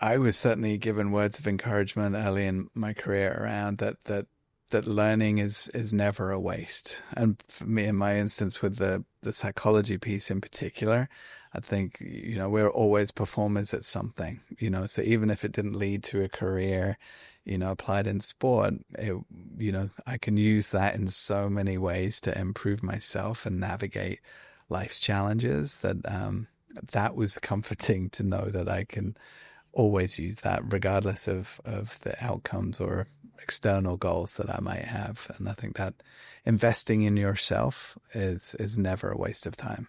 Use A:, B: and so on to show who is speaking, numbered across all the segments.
A: I was certainly given words of encouragement early in my career around that learning is never a waste. And for me, in my instance, with the psychology piece in particular, I think, we're always performers at something, so even if it didn't lead to a career, applied in sport, I can use that in so many ways to improve myself and navigate life's challenges that was comforting to know that I can always use that regardless of the outcomes or external goals that I might have. And I think that investing in yourself is never a waste of time.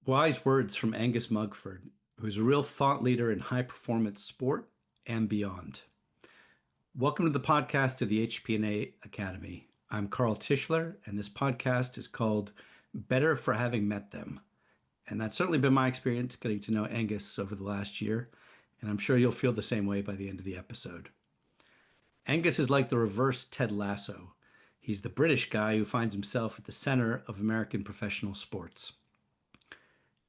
B: Wise words from Angus Mugford, who's a real thought leader in high performance sport and beyond. Welcome to the podcast of the HPNA Academy. I'm Carl Tischler, and this podcast is called Better for Having Met Them. And that's certainly been my experience getting to know Angus over the last year, and I'm sure you'll feel the same way by the end of the episode. Angus is like the reverse Ted Lasso. He's the British guy who finds himself at the center of American professional sports.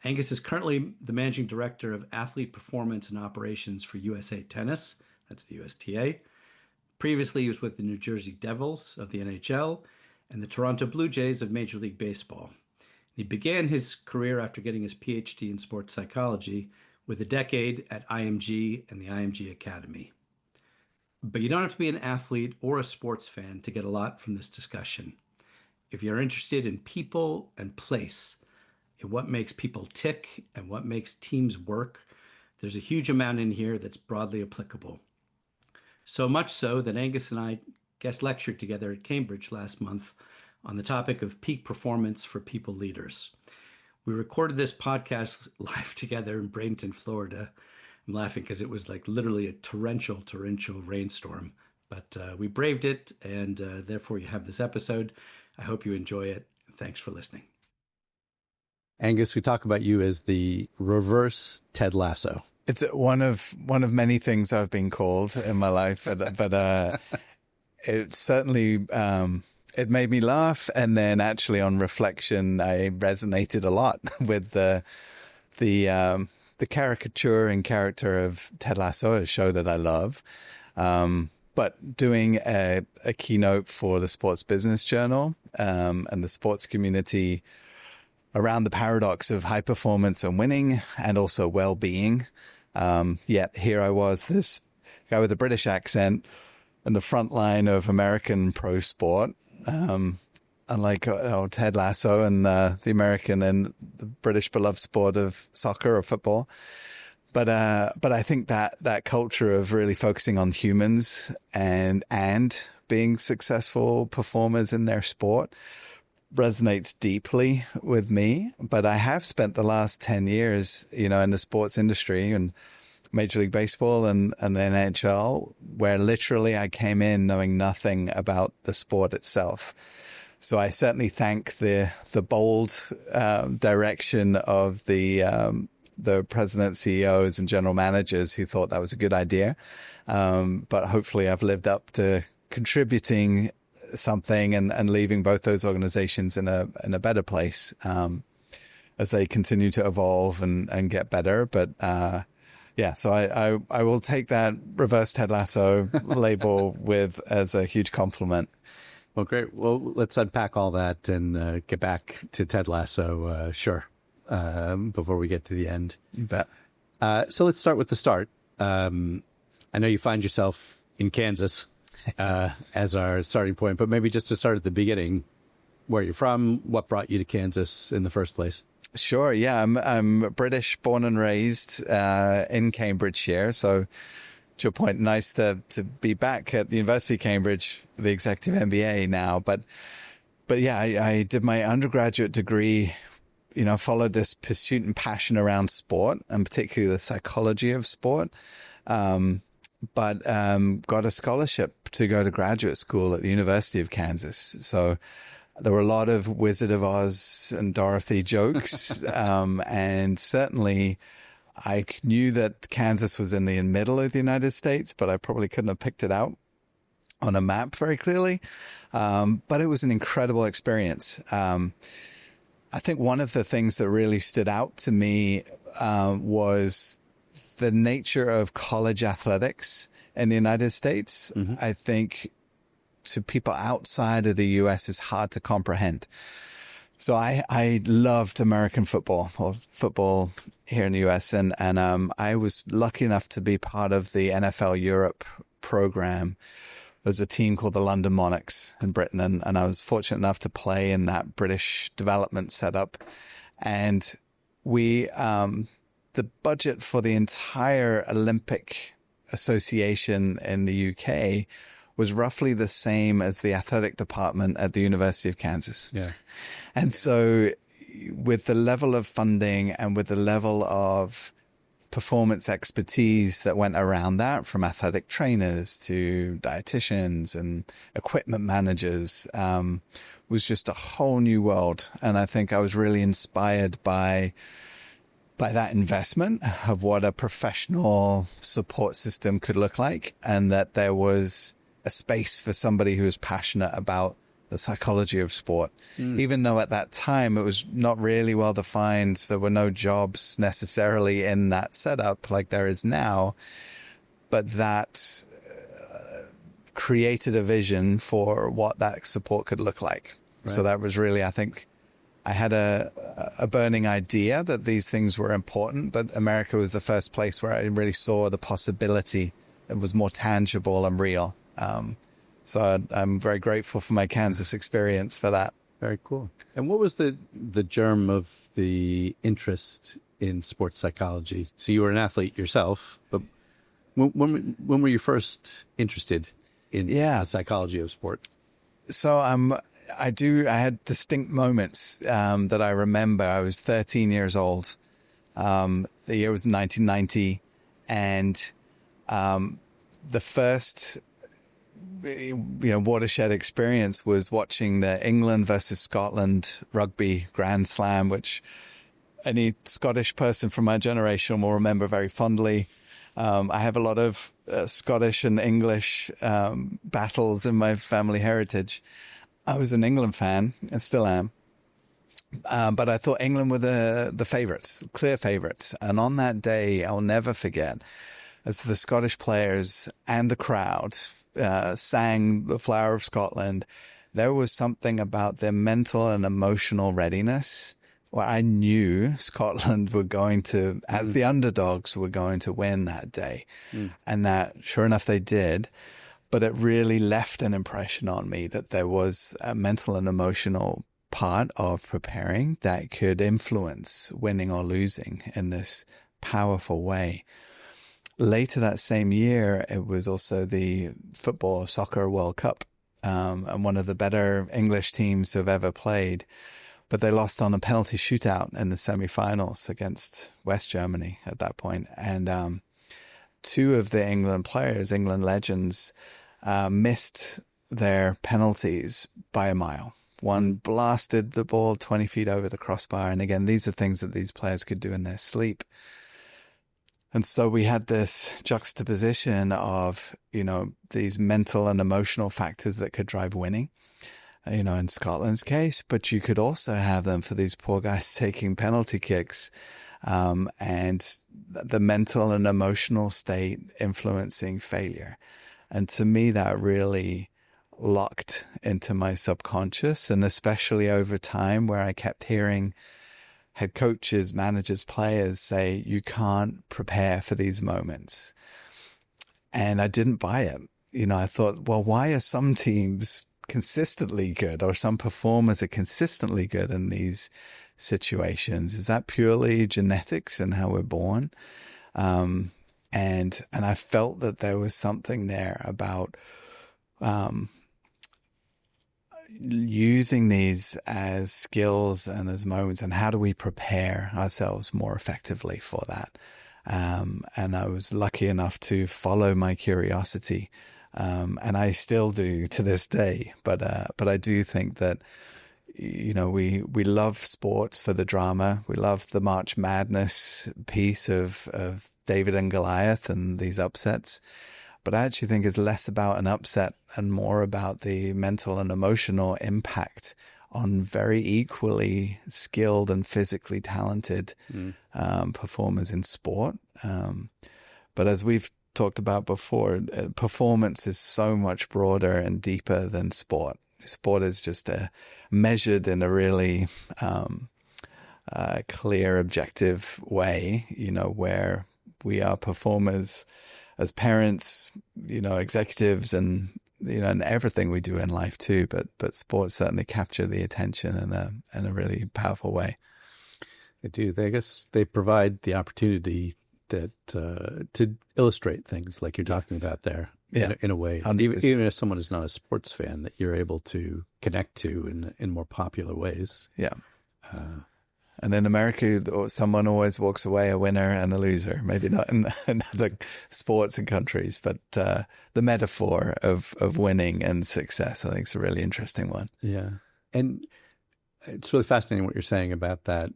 B: Angus is currently the managing director of athlete performance and operations for USA Tennis, that's the USTA. Previously, he was with the New Jersey Devils of the NHL and the Toronto Blue Jays of Major League Baseball. He began his career after getting his PhD in sports psychology with a decade at IMG and the IMG Academy. But you don't have to be an athlete or a sports fan to get a lot from this discussion. If you're interested in people and place, in what makes people tick and what makes teams work, there's a huge amount in here that's broadly applicable. So much so that Angus and I guest lectured together at Cambridge last month on the topic of peak performance for people leaders. We recorded this podcast live together in Bradenton, Florida. I'm laughing because it was like literally a torrential rainstorm, but we braved it, and therefore you have this episode. I hope you enjoy it. Thanks for listening. Angus, we talk about you as the reverse Ted Lasso.
A: It's one of many things I've been called in my life, but it certainly it made me laugh, and then actually on reflection, I resonated a lot with the caricature and character of Ted Lasso, a show that I love. But doing a keynote for the Sports Business Journal and the sports community around the paradox of high performance and winning and also well-being. Yet here I was, this guy with a British accent in the front line of American pro sport, unlike Ted Lasso and the American and the British beloved sport of soccer or football. But I think that culture of really focusing on humans and being successful performers in their sport resonates deeply with me. But I have spent the last 10 years, in the sports industry and Major League Baseball and the NHL, where literally I came in knowing nothing about the sport itself. So I certainly thank the bold direction of the president, CEOs, and general managers who thought that was a good idea. But hopefully I've lived up to contributing something and leaving both those organizations in a better place as they continue to evolve and get better. But so I will take that reverse Ted Lasso label as a huge compliment.
B: Well, great. Well, let's unpack all that and get back to Ted Lasso, before we get to the end.
A: You bet.
B: So let's start with the start. I know you find yourself in Kansas as our starting point, but maybe just to start at the beginning, where you're from, what brought you to Kansas in the first place?
A: Sure. Yeah, I'm British, born and raised in Cambridgeshire. So to your point, nice to be back at the University of Cambridge, the executive MBA now. But yeah, I did my undergraduate degree, followed this pursuit and passion around sport, and particularly the psychology of sport. But got a scholarship to go to graduate school at the University of Kansas. So there were a lot of Wizard of Oz and Dorothy jokes. And certainly I knew that Kansas was in the middle of the United States, but I probably couldn't have picked it out on a map very clearly. But it was an incredible experience. I think one of the things that really stood out to me was the nature of college athletics in the United States, I think to people outside of the US is hard to comprehend. So I loved American football, or football here in the US. And I was lucky enough to be part of the NFL Europe program. There's a team called the London Monarchs in Britain. And I was fortunate enough to play in that British development setup. And we, the budget for the entire Olympic Association in the UK was roughly the same as the athletic department at the University of Kansas.
B: Yeah.
A: And so with the level of funding and with the level of performance expertise that went around that, from athletic trainers to dietitians and equipment managers, was just a whole new world. And I think I was really inspired by that investment of what a professional support system could look like, and that there was a space for somebody who was passionate about the psychology of sport, even though at that time it was not really well defined. There were no jobs necessarily in that setup like there is now, but that created a vision for what that support could look like. Right. So that was really, I think, I had a burning idea that these things were important, but America was the first place where I really saw the possibility. It was more tangible and real. So I'm very grateful for my Kansas experience for that.
B: Very cool. And what was the germ of the interest in sports psychology? So you were an athlete yourself, but when were you first interested in the psychology of sport?
A: So I had distinct moments that I remember. I was 13 years old. The year was 1990, and the first watershed experience was watching the England versus Scotland rugby Grand Slam, which any Scottish person from my generation will remember very fondly. I have a lot of Scottish and English battles in my family heritage. I was an England fan and still am. But I thought England were the favorites, clear favorites. And on that day, I'll never forget, as the Scottish players and the crowd sang The Flower of Scotland, there was something about their mental and emotional readiness where I knew Scotland were going to, as the underdogs, were going to win that day. And that, sure enough, they did. But it really left an impression on me that there was a mental and emotional part of preparing that could influence winning or losing in this powerful way. Later that same year, it was also the soccer World Cup, and one of the better English teams to have ever played. But they lost on a penalty shootout in the semifinals against West Germany at that point. And two of the England players, England legends, missed their penalties by a mile. One blasted the ball 20 feet over the crossbar. And again, these are things that these players could do in their sleep. And so we had this juxtaposition of, these mental and emotional factors that could drive winning, in Scotland's case, but you could also have them for these poor guys taking penalty kicks, and the mental and emotional state influencing failure. And to me, that really locked into my subconscious, and especially over time where I kept hearing head coaches, managers, players say, you can't prepare for these moments. And I didn't buy it. I thought, well, why are some teams consistently good, or some performers are consistently good in these situations? Is that purely genetics and how we're born? And I felt that there was something there about using these as skills and as moments, and how do we prepare ourselves more effectively for that? And I was lucky enough to follow my curiosity, and I still do to this day. But I do think that we love sports for the drama. We love the March Madness piece of David and Goliath and these upsets. But I actually think it's less about an upset and more about the mental and emotional impact on very equally skilled and physically talented performers in sport. But as we've talked about before, performance is so much broader and deeper than sport. Sport is just measured in a really clear, objective way, where we are performers as parents, executives, and and everything we do in life too. But sports certainly capture the attention in a really powerful way.
C: They do. I guess they provide the opportunity that to illustrate things like you're talking about there. In a way, even if someone is not a sports fan, that you're able to connect to in more popular ways.
A: Yeah. And in America, someone always walks away a winner and a loser. Maybe not in other sports and countries, but the metaphor of winning and success, I think, is a really interesting one.
C: Yeah. And it's really fascinating what you're saying about that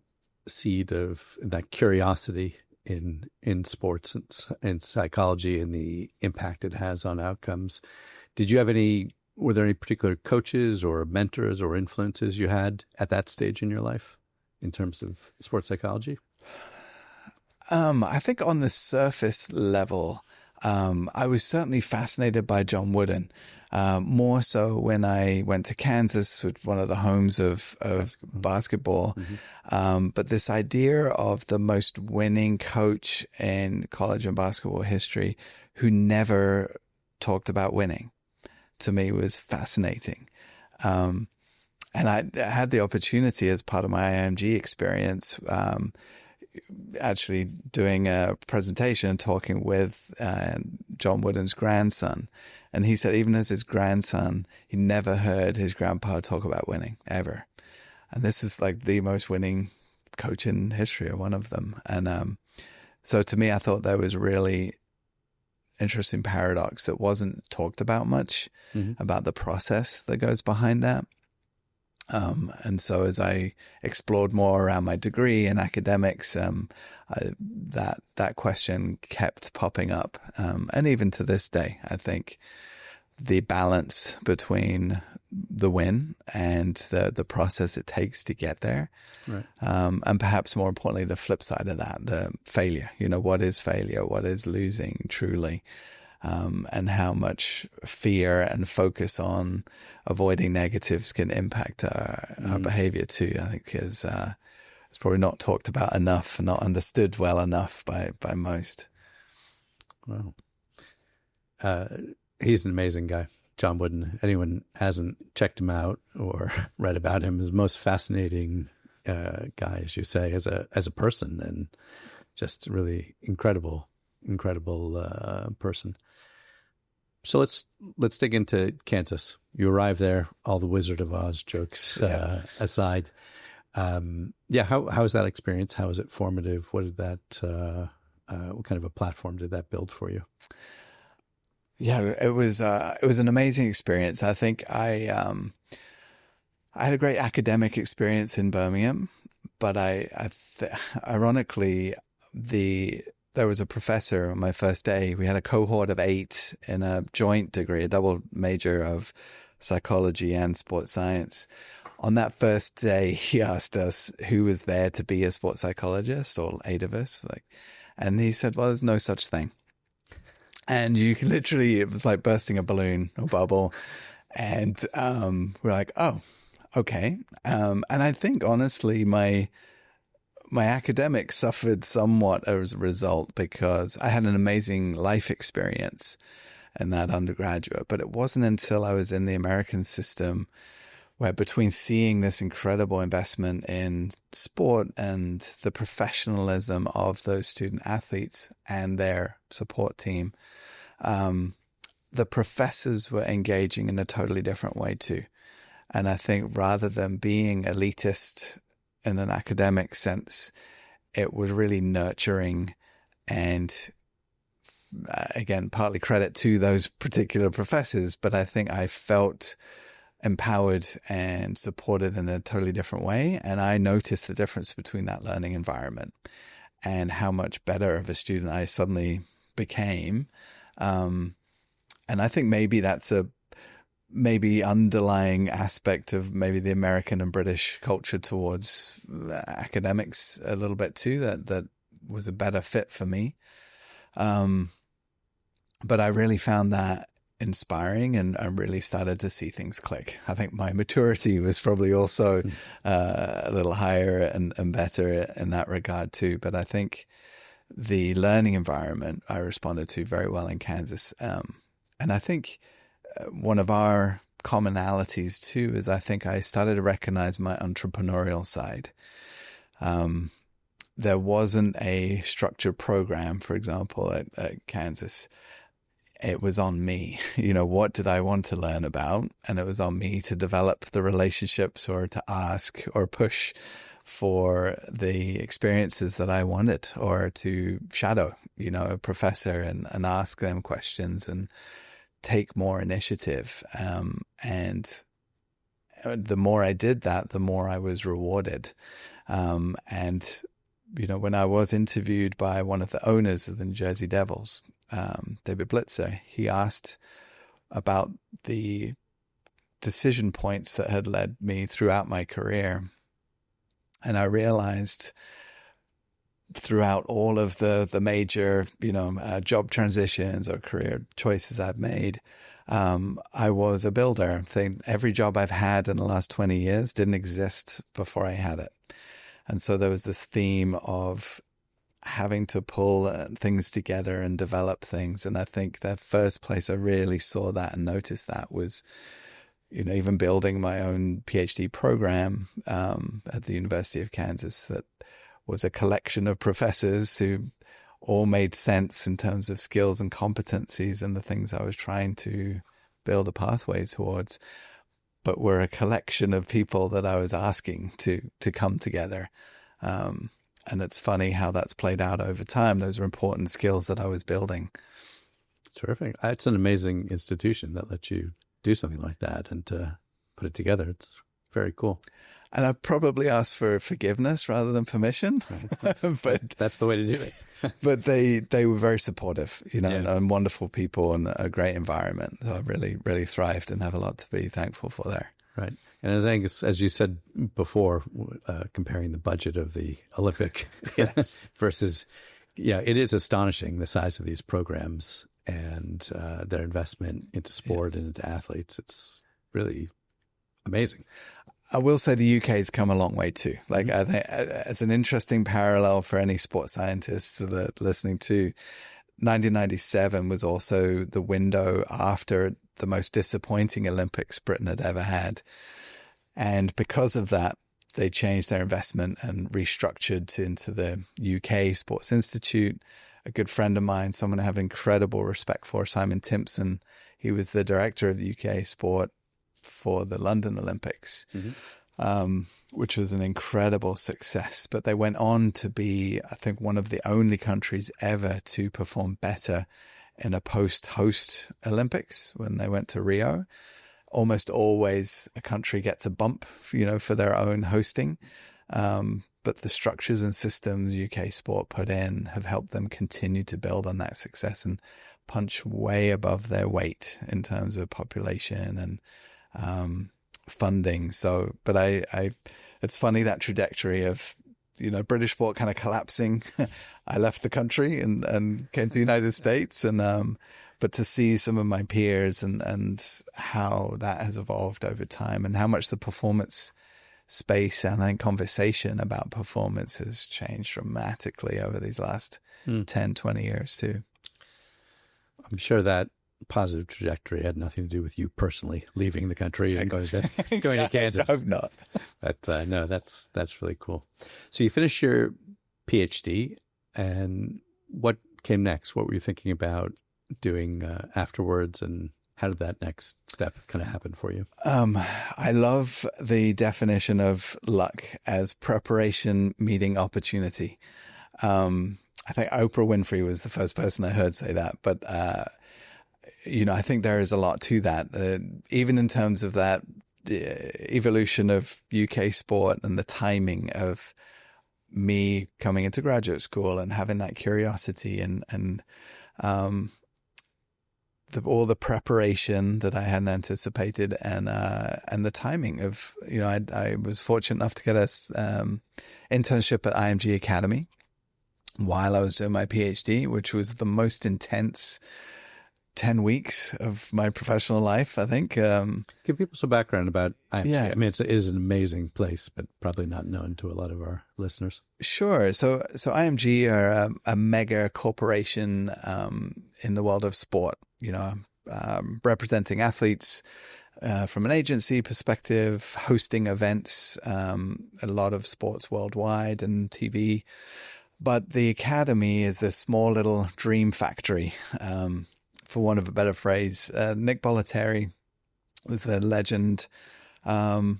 C: seed of that curiosity in sports and psychology and the impact it has on outcomes. Were there any particular coaches or mentors or influences you had at that stage in your life in terms of sports psychology?
A: I think on the surface level, I was certainly fascinated by John Wooden, more so when I went to Kansas, with one of the homes of basketball. But this idea of the most winning coach in college and basketball history who never talked about winning, to me was fascinating. And I had the opportunity as part of my IMG experience, actually doing a presentation and talking with John Wooden's grandson. And he said even as his grandson, he never heard his grandpa talk about winning, ever. And this is like the most winning coach in history, or one of them. And so to me, I thought there was a really interesting paradox that wasn't talked about much, about the process that goes behind that. And so as I explored more around my degree and academics, that question kept popping up. And even to this day, I think the balance between the win and the process it takes to get there.
C: Right.
A: And perhaps more importantly, the flip side of that, the failure. What is failure? What is losing truly? And how much fear and focus on avoiding negatives can impact our behavior too, I think is it's probably not talked about enough, not understood well enough by most.
C: Wow. He's an amazing guy, John Wooden. Anyone hasn't checked him out or read about him, is the most fascinating guy, as you say, as a person, and just really incredible person. So let's dig into Kansas. You arrive there, all the Wizard of Oz jokes aside. How was that experience? How was it formative? What did that? What kind of a platform did that build for you?
A: Yeah, it was an amazing experience. I think I had a great academic experience in Birmingham, but ironically, there was a professor on my first day. We had a cohort of 8 in a joint degree, a double major of psychology and sports science. On that first day, he asked us who was there to be a sports psychologist, all 8 of us. And he said, well, there's no such thing. And you can literally, it was like bursting a balloon or bubble. And we're like, oh, okay. And I think, honestly, my academics suffered somewhat as a result, because I had an amazing life experience in that undergraduate. But it wasn't until I was in the American system where, between seeing this incredible investment in sport and the professionalism of those student athletes and their support team, the professors were engaging in a totally different way too. And I think rather than being elitist in an academic sense, it was really nurturing, and again, partly credit to those particular professors, but I think I felt empowered and supported in a totally different way. And I noticed the difference between that learning environment and how much better of a student I suddenly became. And I think maybe that's maybe underlying aspect of maybe the American and British culture towards academics a little bit too, that was a better fit for me. But I really found that inspiring, and I really started to see things click. I think my maturity was probably also a little higher and better in that regard too. But I think the learning environment I responded to very well in Kansas. And I think one of our commonalities too is I think I started to recognize my entrepreneurial side. There wasn't a structured program, for example, at Kansas. It was on me, what did I want to learn about? And it was on me to develop the relationships or to ask or push for the experiences that I wanted, or to shadow, a professor and ask them questions and take more initiative. And the more I did that, the more I was rewarded. And when I was interviewed by one of the owners of the New Jersey Devils, David Blitzer, he asked about the decision points that had led me throughout my career. And I realized throughout all of the major, job transitions or career choices I've made, I was a builder. I think every job I've had in the last 20 years didn't exist before I had it. And so there was this theme of having to pull things together and develop things. And I think the first place I really saw that and noticed that was, even building my own PhD program at the University of Kansas, that was a collection of professors who all made sense in terms of skills and competencies and the things I was trying to build a pathway towards, but were a collection of people that I was asking to come together. And it's funny how that's played out over time. Those are important skills that I was building.
C: Terrific. It's an amazing institution that lets you do something like that and put it together. It's very cool.
A: And I probably asked for forgiveness rather than permission.
C: But that's the way to do it.
A: But they were very supportive, and wonderful people and a great environment. So I really, really thrived and have a lot to be thankful for there.
C: Right. And as Angus, as you said before, comparing the budget of the Olympic versus, it is astonishing the size of these programs and their investment into sport and into athletes. It's really amazing.
A: I will say the UK has come a long way too. I think it's an interesting parallel for any sports scientists that are listening to. 1997 was also the window after the most disappointing Olympics Britain had ever had. And because of that, they changed their investment and restructured into the UK Sports Institute. A good friend of mine, someone I have incredible respect for, Simon Timpson, he was the director of the UK sport for the London Olympics, which was an incredible success. But they went on to be, I think, one of the only countries ever to perform better in a post-host Olympics when they went to Rio. Almost always a country gets a bump, for their own hosting. But the structures and systems UK sport put in have helped them continue to build on that success and punch way above their weight in terms of population and funding. So, but it's funny, that trajectory of, British sport kind of collapsing. I left the country and came to the United States, and but to see some of my peers and how that has evolved over time, and how much the performance space and then conversation about performance has changed dramatically over these last 10, 20 years too.
C: I'm sure that positive trajectory had nothing to do with you personally leaving the country and going to Kansas.
A: I hope not.
C: But no, that's really cool. So you finished your PhD, and what came next? What were you thinking about doing afterwards, and how did that next step kind of happen for you?
A: I love the definition of luck as preparation meeting opportunity. I think Oprah Winfrey was the first person I heard say that, but I think there is a lot to that, even in terms of that evolution of UK sport and the timing of me coming into graduate school and having that curiosity and all the preparation that I hadn't anticipated, and the timing of, I was fortunate enough to get a internship at IMG Academy while I was doing my PhD, which was the most intense 10 weeks of my professional life, I think.
C: Give people some background about IMG.
A: Yeah.
C: I mean, it is an amazing place, but probably not known to a lot of our listeners.
A: Sure. So IMG are a mega corporation in the world of sport, representing athletes from an agency perspective, hosting events, a lot of sports worldwide and TV. But the Academy is this small little dream factory, for want of a better phrase. Nick Bollettieri was the legend, and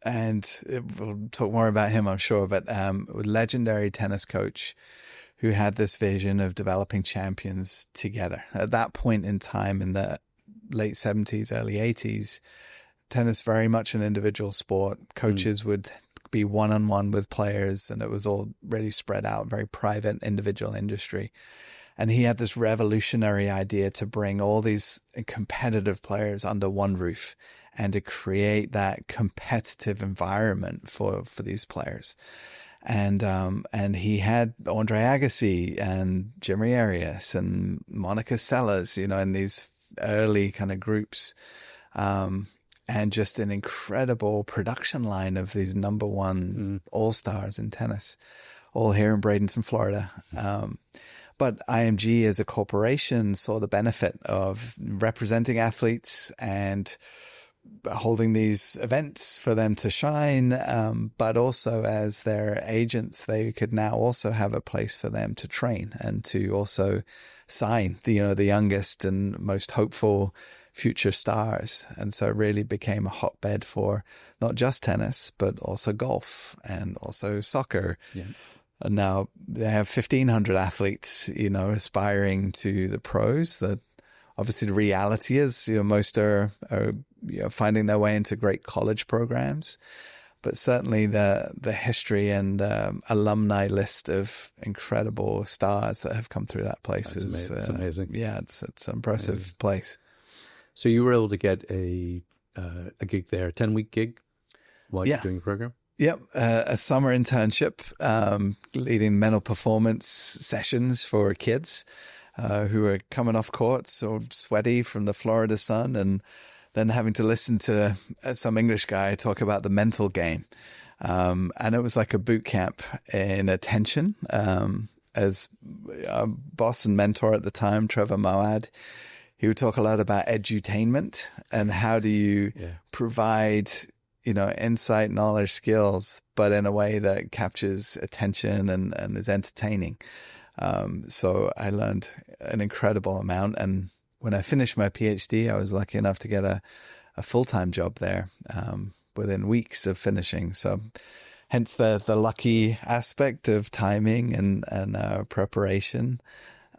A: we'll talk more about him, I'm sure, but a legendary tennis coach who had this vision of developing champions together. At that point in time, in the late 70s, early 80s, tennis very much an individual sport. Coaches would be one-on-one with players, and it was all really spread out, very private, individual industry. And he had this revolutionary idea to bring all these competitive players under one roof and to create that competitive environment for these players. And he had Andre Agassi and Jimmy Arias and Monica Seles, in these early kind of groups, and just an incredible production line of these number one all-stars in tennis, all here in Bradenton, Florida. But IMG as a corporation saw the benefit of representing athletes and holding these events for them to shine. But also as their agents, they could now also have a place for them to train and to also sign the youngest and most hopeful future stars. And so it really became a hotbed for not just tennis, but also golf and also soccer. Yeah. And now they have 1,500 athletes, aspiring to the pros. That obviously the reality is, most are finding their way into great college programs, but certainly the history and alumni list of incredible stars that have come through that place is
C: amazing.
A: Yeah, it's an impressive place.
C: So you were able to get a gig there, a 10-week gig while you're doing the program?
A: Yep, a summer internship, leading mental performance sessions for kids who are coming off courts or sweaty from the Florida sun, and then having to listen to some English guy talk about the mental game. And it was like a boot camp in attention. As our boss and mentor at the time, Trevor Moad, he would talk a lot about edutainment and how do you provide insight, knowledge, skills, but in a way that captures attention and is entertaining. So I learned an incredible amount. And when I finished my PhD, I was lucky enough to get a full-time job there within weeks of finishing. So hence the lucky aspect of timing and preparation.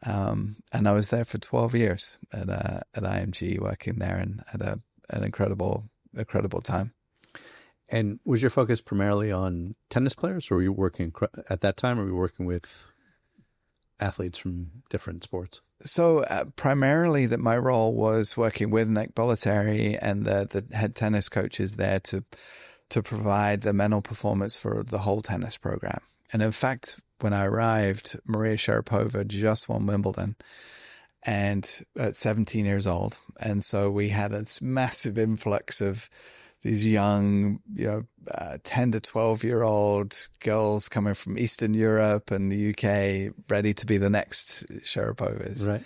A: And I was there for 12 years at IMG, working there, and had an incredible time.
C: And was your focus primarily on tennis players, or were you working at that time, or were you working with athletes from different sports?
A: So primarily that my role was working with Nick Bollettieri and the head tennis coaches there to provide the mental performance for the whole tennis program. And in fact, when I arrived, Maria Sharapova just won Wimbledon, and at 17 years old. And so we had this massive influx of these young, 10 to 12-year-old girls coming from Eastern Europe and the UK, ready to be the next Sharapovas.
C: Right.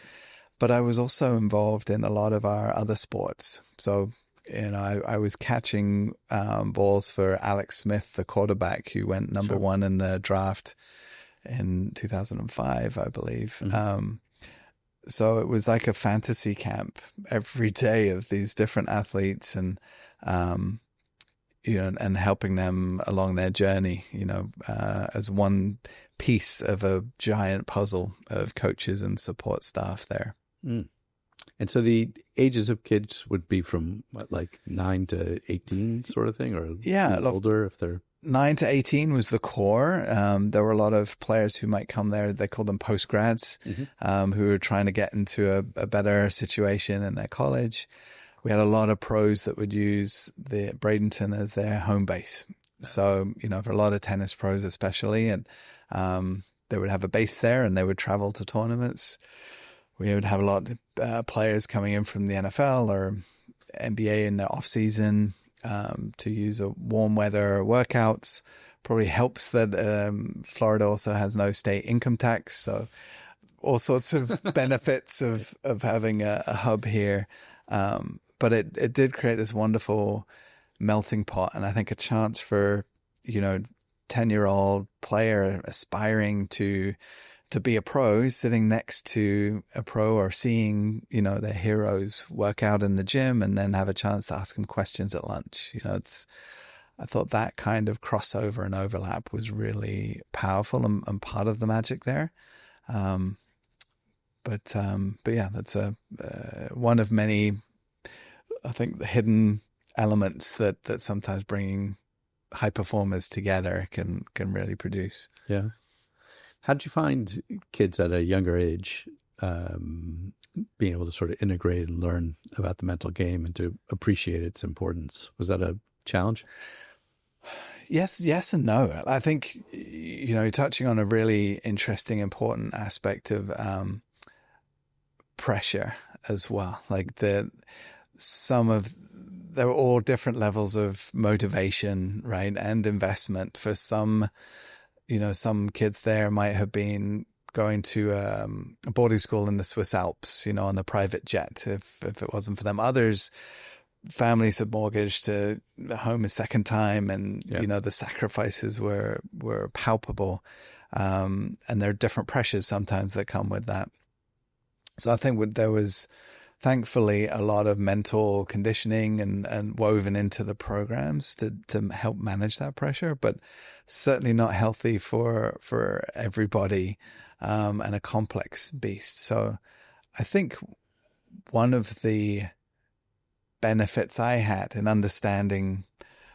A: But I was also involved in a lot of our other sports. So, I was catching balls for Alex Smith, the quarterback, who went number one in the draft in 2005, I believe. Mm-hmm. So it was like a fantasy camp every day of these different athletes, and and helping them along their journey, as one piece of a giant puzzle of coaches and support staff there.
C: Mm. And so the ages of kids would be from what, like 9 to 18 sort of thing, or older if they're
A: 9 to 18 was the core. There were a lot of players who might come there. They called them postgrads, who were trying to get into a better situation in their college. We had a lot of pros that would use the Bradenton as their home base. So, for a lot of tennis pros especially, and they would have a base there and they would travel to tournaments. We would have a lot of players coming in from the NFL or NBA in the off season to use a warm weather workouts. Probably helps that Florida also has no state income tax. So all sorts of benefits of having a hub here. But it did create this wonderful melting pot, and I think a chance for 10-year-old player aspiring to be a pro, sitting next to a pro or seeing their heroes work out in the gym, and then have a chance to ask them questions at lunch. I thought that kind of crossover and overlap was really powerful and part of the magic there. But yeah, that's one of many, I think, the hidden elements that sometimes bringing high performers together can really produce.
C: Yeah. How did you find kids at a younger age being able to sort of integrate and learn about the mental game and to appreciate its importance? Was that a challenge?
A: Yes and no. I think, you're touching on a really interesting, important aspect of pressure as well. Like there were all different levels of motivation, right, and investment. For some, some kids there might have been going to a boarding school in the Swiss Alps, on a private jet, if it wasn't for them. Others, families had mortgaged a home a second time, and the sacrifices were palpable, and there are different pressures sometimes that come with that. So I think there was thankfully a lot of mental conditioning and woven into the programs to help manage that pressure, but certainly not healthy for everybody, and a complex beast. So I think one of the benefits I had in understanding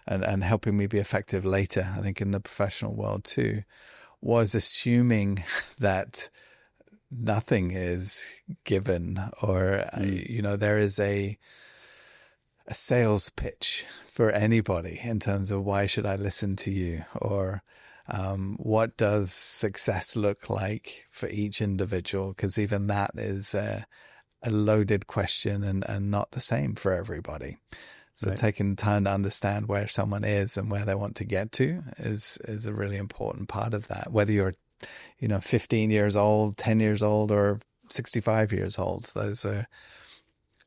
A: and helping me be effective later, I think in the professional world too, was assuming that nothing is given, or there is a sales pitch for anybody in terms of why should I listen to you, or what does success look like for each individual, because even that is a loaded question and not the same for everybody. So
C: right.
A: Taking the time to understand where someone is and where they want to get to is a really important part of that, whether you're 15 years old, 10 years old, or 65 years old. Those are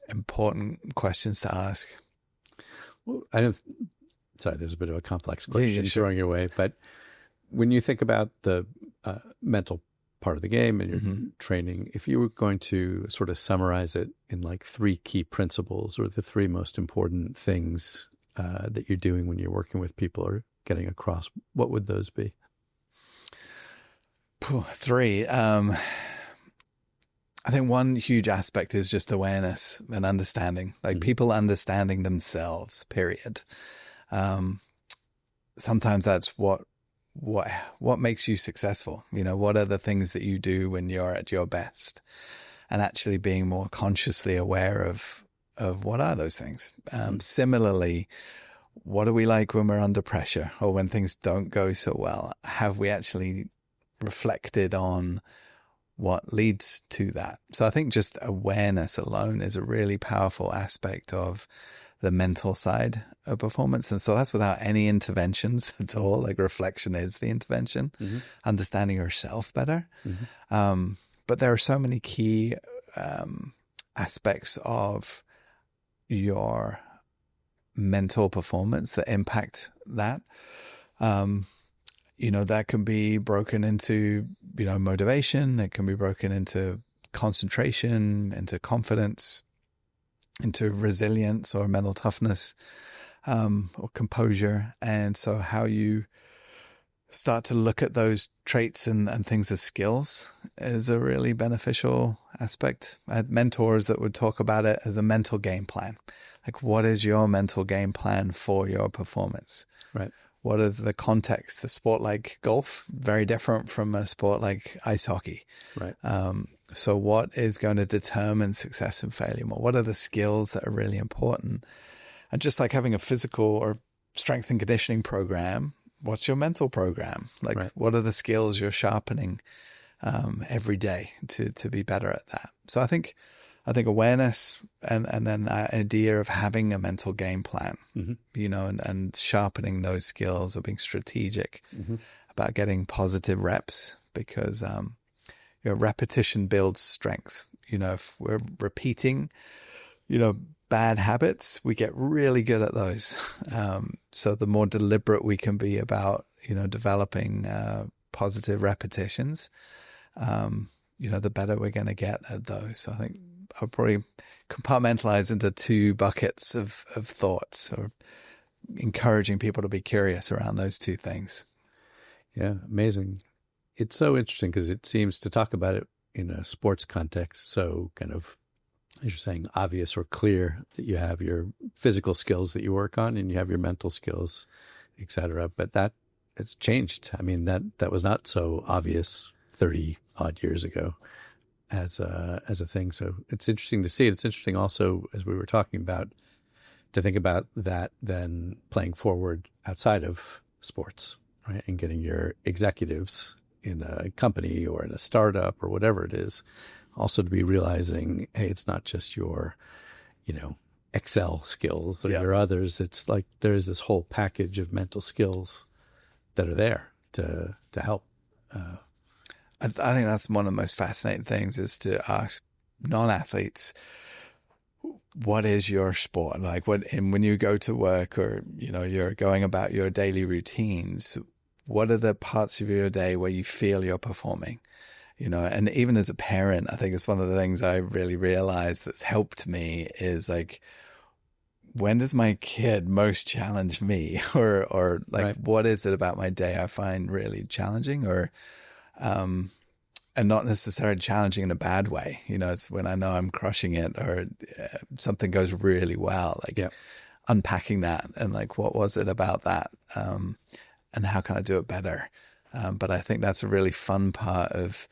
A: important questions to ask.
C: Well, sorry, there's a bit of a complex question
A: Yeah, sure.
C: throwing your way, but when you think about the mental part of the game and your training, if you were going to sort of summarize it in like 3 key principles, or the 3 most important things that you're doing when you're working with people or getting across, what would those be?
A: 3. I think one huge aspect is just awareness and understanding, like people understanding themselves, period. Sometimes that's what makes you successful. What are the things that you do when you're at your best, and actually being more consciously aware of what are those things. Similarly, what are we like when we're under pressure or when things don't go so well? Have we actually reflected on what leads to that? So I think just awareness alone is a really powerful aspect of the mental side of performance. And so that's without any interventions at all. Like reflection is the intervention, understanding yourself better. But there are so many key aspects of your mental performance that impact that. That can be broken into, motivation. It can be broken into concentration, into confidence, into resilience or mental toughness, or composure. And so how you start to look at those traits and things as skills is a really beneficial aspect. I had mentors that would talk about it as a mental game plan. Like, what is your mental game plan for your performance?
C: Right.
A: What is the context? The sport like golf, very different from a sport like ice hockey.
C: Right.
A: So what is going to determine success and failure more? What are the skills that are really important? And just like having a physical or strength and conditioning program, what's your mental program? Like,
C: Right.
A: what are the skills you're sharpening every day to be better at that? So I think awareness and then that idea of having a mental game plan, you know, and sharpening those skills or being strategic about getting positive reps, because you know, repetition builds strength. You know, if we're repeating, you know, bad habits, we get really good at those. So the more deliberate we can be about, you know, developing positive repetitions, you know, the better we're going to get at those. So I think I'll probably compartmentalize into two buckets of thoughts, or encouraging people to be curious around those two things.
C: Yeah, amazing. It's so interesting because it seems to talk about it in a sports context, so kind of, as you're saying, obvious or clear that you have your physical skills that you work on and you have your mental skills, et cetera. But that it's changed. I mean, that was not so obvious 30 odd years ago as a thing. So it's interesting to see. It's interesting also, as we were talking about, to think about that then playing forward outside of sports, right? And getting your executives in a company or in a startup or whatever it is, also to be realizing, hey, it's not just your, you know, Excel skills or your others. It's like there is this whole package of mental skills that are there to help.
A: I think that's one of the most fascinating things, is to ask non-athletes, what is your sport? Like, and when you go to work, or, you know, you're going about your daily routines, what are the parts of your day where you feel you're performing? You know, and even as a parent, I think it's one of the things I really realized that's helped me is like, when does my kid most challenge me? Or like,
C: Right.
A: What is it about my day I find really challenging? Or, and not necessarily challenging in a bad way. You know, it's when I know I'm crushing it, or something goes really well, like unpacking that and like, what was it about that? And how can I do it better? But I think that's a really fun part of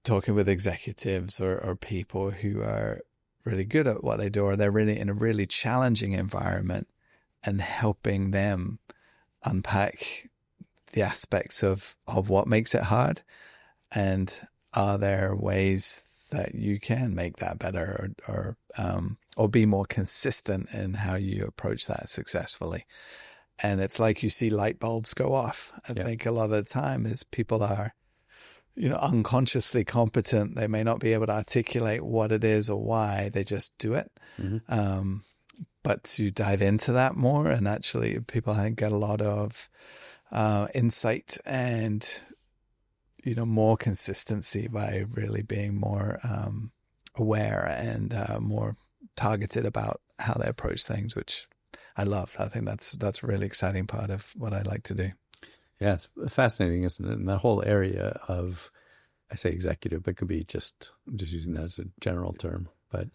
A: talking with executives or people who are really good at what they do, or they're really in a really challenging environment, and helping them unpack the aspects of what makes it hard, and are there ways that you can make that better, or be more consistent in how you approach that successfully. And it's like you see light bulbs go off. I think a lot of the time is people are, you know, unconsciously competent. They may not be able to articulate what it is or why, they just do it. But to dive into that more, and actually people, I think, get a lot of insight and, you know, more consistency by really being more aware and more targeted about how they approach things, which I love. I think that's a really exciting part of what I like to do.
C: Yeah, it's fascinating, isn't it? And that whole area of, I say executive, but it could be I'm just using that as a general term, but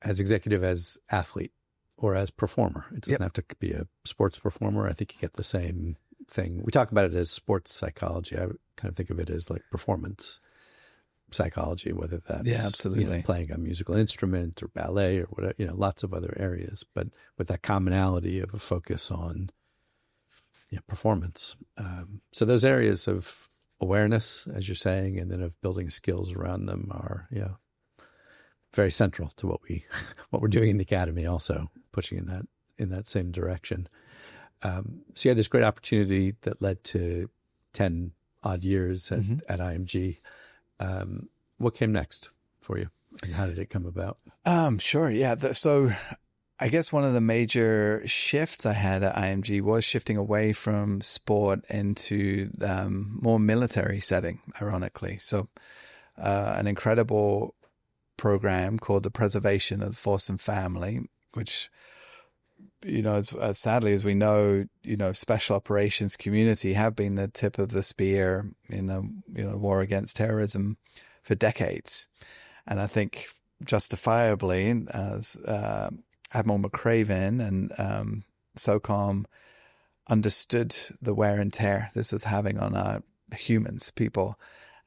C: as executive, as athlete, or as performer. It doesn't have to be a sports performer. I think you get the same thing. We talk about it as sports psychology. I kind of think of it as like performance psychology, whether that's
A: absolutely,
C: you know, playing a musical instrument or ballet or whatever, you know, lots of other areas, but with that commonality of a focus on performance. So those areas of awareness, as you're saying, and then of building skills around them are very central to what we're doing in the academy, also pushing in that same direction. So you had this great opportunity that led to 10 odd years at IMG. What came next for you, and how did it come about?
A: Sure. Yeah. So I guess one of the major shifts I had at IMG was shifting away from sport into more military setting, ironically. So an incredible program called the Preservation of the Force and Family, which, you know, as sadly as we know, you know, special operations community have been the tip of the spear in the war against terrorism for decades. And I think justifiably, as Admiral McCraven and SOCOM understood the wear and tear this was having on our humans, people.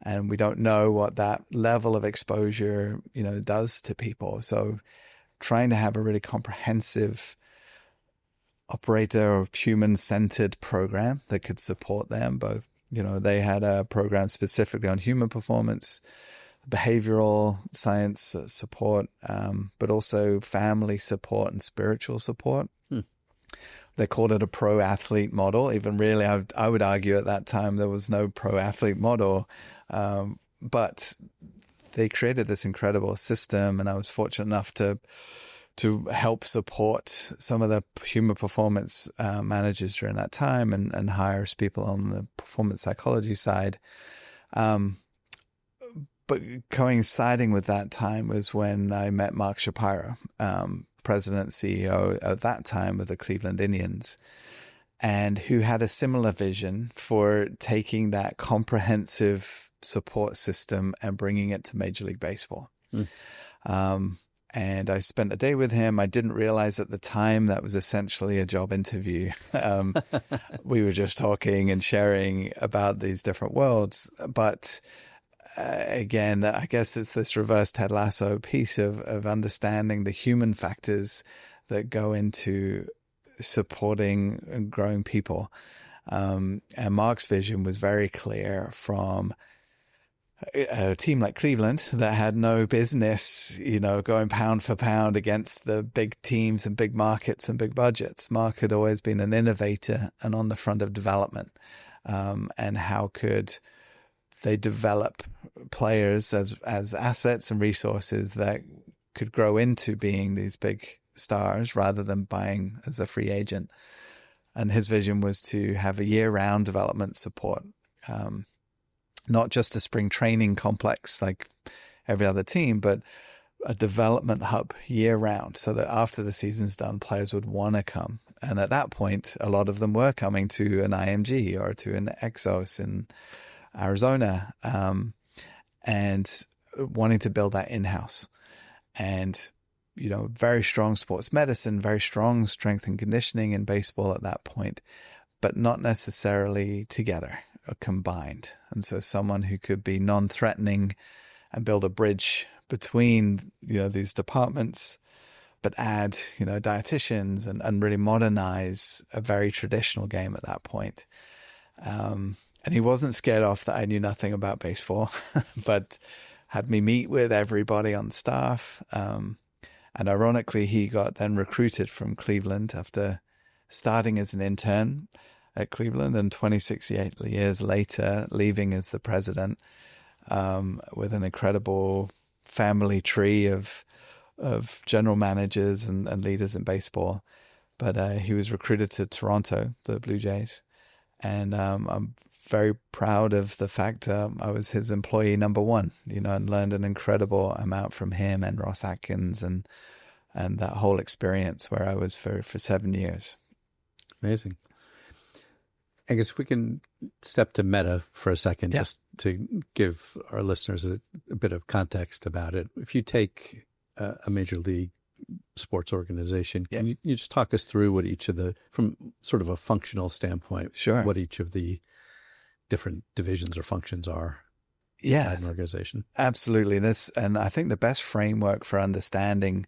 A: And we don't know what that level of exposure, does to people. So trying to have a really comprehensive operator or human-centered program that could support them both. They had a program specifically on human performance, behavioral science support, but also family support and spiritual support. They called it a pro athlete model. Even really, I would argue at that time there was no pro athlete model, but they created this incredible system, and I was fortunate enough to help support some of the human performance managers during that time and hire people on the performance psychology side. But coinciding with that time was when I met Mark Shapiro, president, CEO at that time of the Cleveland Indians, and who had a similar vision for taking that comprehensive support system and bringing it to Major League Baseball. And I spent a day with him. I didn't realize at the time that was essentially a job interview. We were just talking and sharing about these different worlds. But again, I guess it's this reverse Ted Lasso piece of understanding the human factors that go into supporting and growing people. And Mark's vision was very clear from a team like Cleveland that had no business, going pound for pound against the big teams and big markets and big budgets. Mark had always been an innovator and on the front of development. And how could they develop players as assets and resources that could grow into being these big stars rather than buying as a free agent. And his vision was to have a year-round development support, not just a spring training complex like every other team, but a development hub year-round so that after the season's done, players would want to come. And at that point, a lot of them were coming to an IMG or to an Exos in Arizona, and wanting to build that in-house. And, very strong sports medicine, very strong strength and conditioning in baseball at that point, but not necessarily together or combined. And so someone who could be non-threatening and build a bridge between, these departments, but add, dietitians and really modernize a very traditional game at that point. And he wasn't scared off that I knew nothing about baseball, but had me meet with everybody on staff. And ironically, he got then recruited from Cleveland after starting as an intern at Cleveland and 26 years later, leaving as the president, with an incredible family tree of general managers and leaders in baseball. But he was recruited to Toronto, the Blue Jays. And I'm very proud of the fact I was his employee number one, and learned an incredible amount from him and Ross Atkins and that whole experience where I was for 7 years.
C: Amazing. I guess if we can step to meta for a second,
A: Yeah.
C: just to give our listeners a bit of context about it. If you take a major league sports organization,
A: Yeah.
C: can you just talk us through what each of from sort of a functional standpoint,
A: Sure.
C: what each of the different divisions or functions are
A: Yeah,
C: inside an organization?
A: absolutely. And I think the best framework for understanding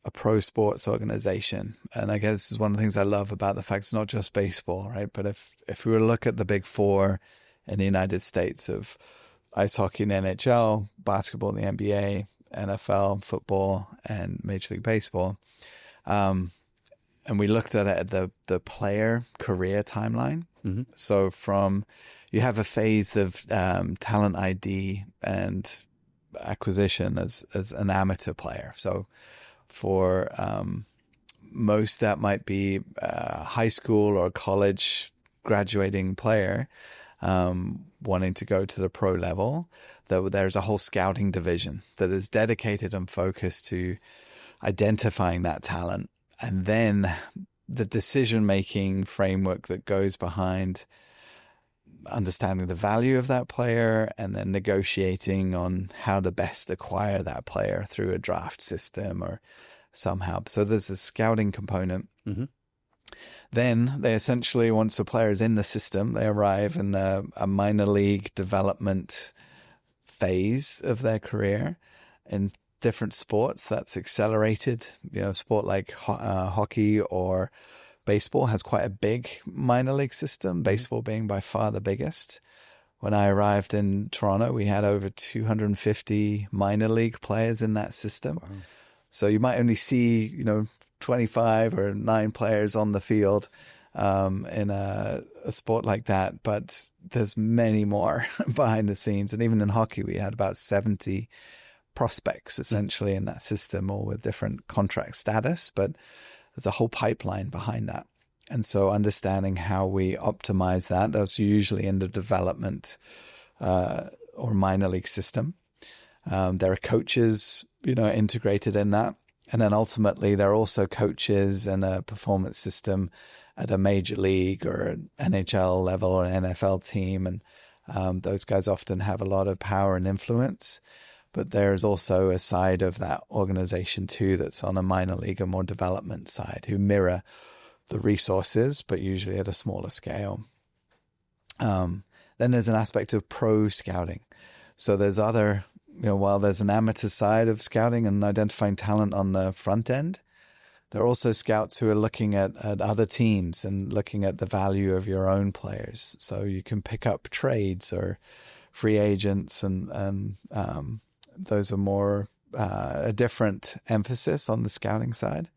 A: a pro sports organization, and I guess this is one of the things I love about the fact it's not just baseball, right? But if we were to look at the big four in the United States of ice hockey and NHL, basketball and the NBA, NFL, football, and Major League Baseball, and we looked at it at the player career timeline.
C: Mm-hmm.
A: So you have a phase of talent ID and acquisition as an amateur player. So for most, that might be a high school or college graduating player wanting to go to the pro level. There's a whole scouting division that is dedicated and focused to identifying that talent, and then the decision-making framework that goes behind understanding the value of that player and then negotiating on how to best acquire that player through a draft system or somehow. So there's a scouting component.
C: Mm-hmm.
A: Then they essentially, once a player is in the system, they arrive in a minor league development phase of their career. In different sports, that's accelerated. Sport like hockey or baseball has quite a big minor league system, baseball being by far the biggest. When I arrived in Toronto, we had over 250 minor league players in that system. Wow. So you might only see, 25 or 9 players on the field in a sport like that, but there's many more behind the scenes. And even in hockey, we had about 70 prospects essentially in that system, all with different contract status, but there's a whole pipeline behind that. And so understanding how we optimize that, that's usually in the development or minor league system. There are coaches, integrated in that. And then ultimately, there are also coaches and a performance system at a major league or an NHL level or an NFL team. And those guys often have a lot of power and influence. But there's also a side of that organization too that's on a minor league or more development side who mirror the resources, but usually at a smaller scale. Then there's an aspect of pro scouting. So there's other, while there's an amateur side of scouting and identifying talent on the front end, there are also scouts who are looking at other teams and looking at the value of your own players. So you can pick up trades or free agents, and those are more a different emphasis on the scouting side.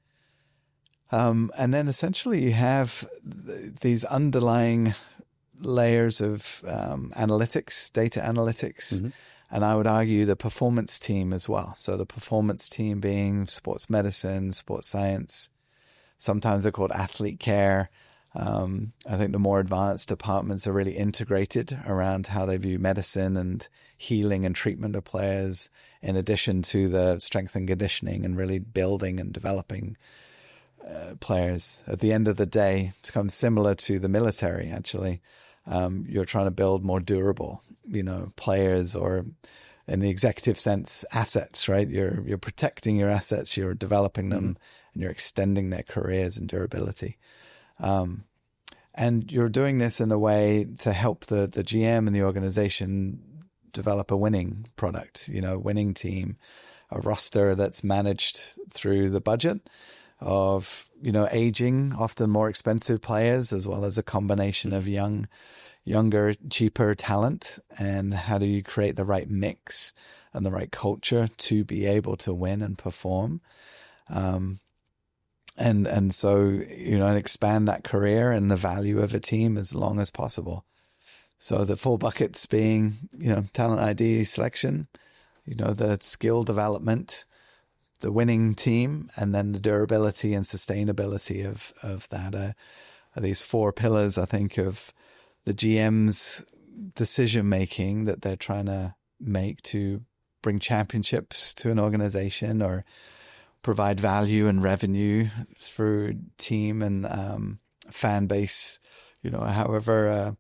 A: And then essentially you have these underlying layers of analytics, data analytics, mm-hmm. and I would argue the performance team as well. So the performance team being sports medicine, sports science, sometimes they're called athlete care. I think the more advanced departments are really integrated around how they view medicine and healing and treatment of players, in addition to the strength and conditioning and really building and developing players. At the end of the day, it's kind of similar to the military, actually. You're trying to build more durable, players, or in the executive sense, assets, right? You're protecting your assets, you're developing them, and you're extending their careers and durability. And you're doing this in a way to help the GM and the organization develop a winning product, winning team, a roster that's managed through the budget of, aging, often more expensive players, as well as a combination of younger, cheaper talent. And how do you create the right mix and the right culture to be able to win and perform? And so, and expand that career and the value of a team as long as possible. So the 4 buckets being, talent ID selection, the skill development, the winning team, and then the durability and sustainability of that are these 4 pillars, I think, of the GM's decision-making that they're trying to make to bring championships to an organization or provide value and revenue through team and fan base, however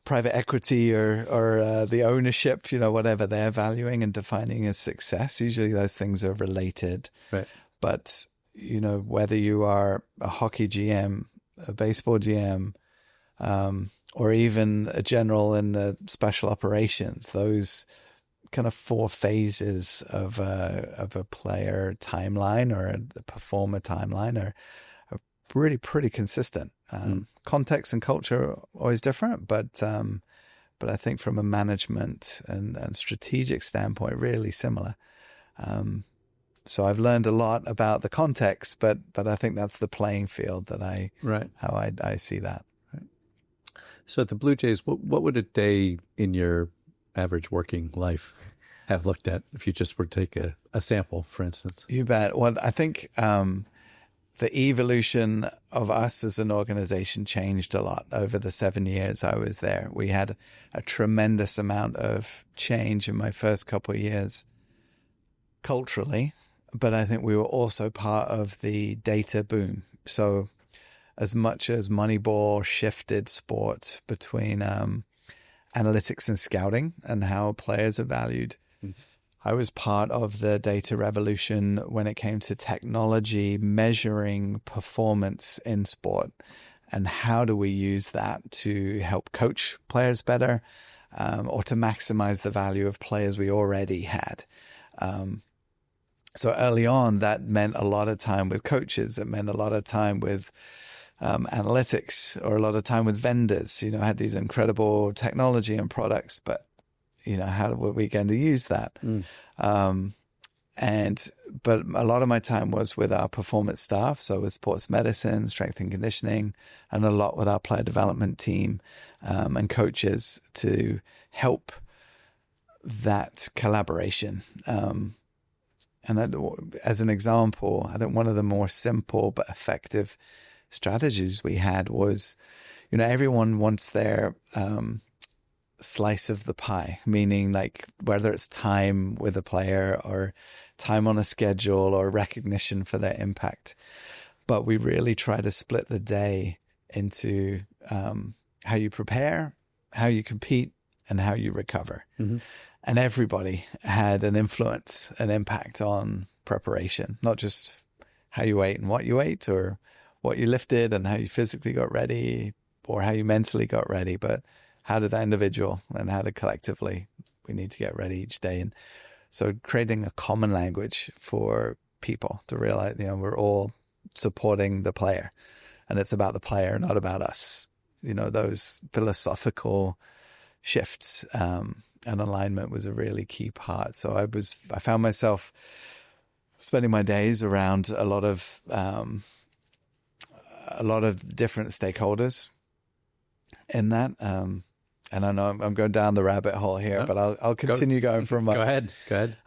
A: private equity or the ownership, whatever they're valuing and defining as success. Usually those things are related. Right. But, whether you are a hockey GM, a baseball GM, or even a general in the special operations, those kind of 4 phases of a player timeline or a performer timeline are really pretty consistent. Context and culture are always different, but I think from a management and strategic standpoint, really similar. So I've learned a lot about the context, but I think that's the playing field that how I see that.
C: Right. So at the Blue Jays, what would a day in your average working life have looked at if you just were to take a sample, for instance?
A: You bet. Well, I think the evolution of us as an organization changed a lot over the 7 years I was there. We had a tremendous amount of change in my first couple of years culturally, but I think we were also part of the data boom. So as much as Moneyball shifted sport between analytics and scouting and how players are valued, I was part of the data revolution when it came to technology measuring performance in sport. And how do we use that to help coach players better, or to maximize the value of players we already had? So early on, that meant a lot of time with coaches. It meant a lot of time with analytics, or a lot of time with vendors. I had these incredible technology and products, but how were we going to use that? But a lot of my time was with our performance staff, so with sports medicine, strength and conditioning, and a lot with our player development team and coaches to help that collaboration. And as an example, I think one of the more simple but effective strategies we had was, everyone wants their slice of the pie, meaning like whether it's time with a player or time on a schedule or recognition for their impact. But we really try to split the day into how you prepare, how you compete, and how you recover. Mm-hmm. And everybody had an influence, an impact on preparation, not just how you ate and what you ate, or what you lifted and how you physically got ready, or how you mentally got ready, but how did that individual and how did collectively we need to get ready each day. And so creating a common language for people to realize, we're all supporting the player, and it's about the player, not about us. Those philosophical shifts and alignment was a really key part. So I found myself spending my days around a lot of different stakeholders in that. And I know I'm going down the rabbit hole here, but I'll continue going from.
C: Go ahead.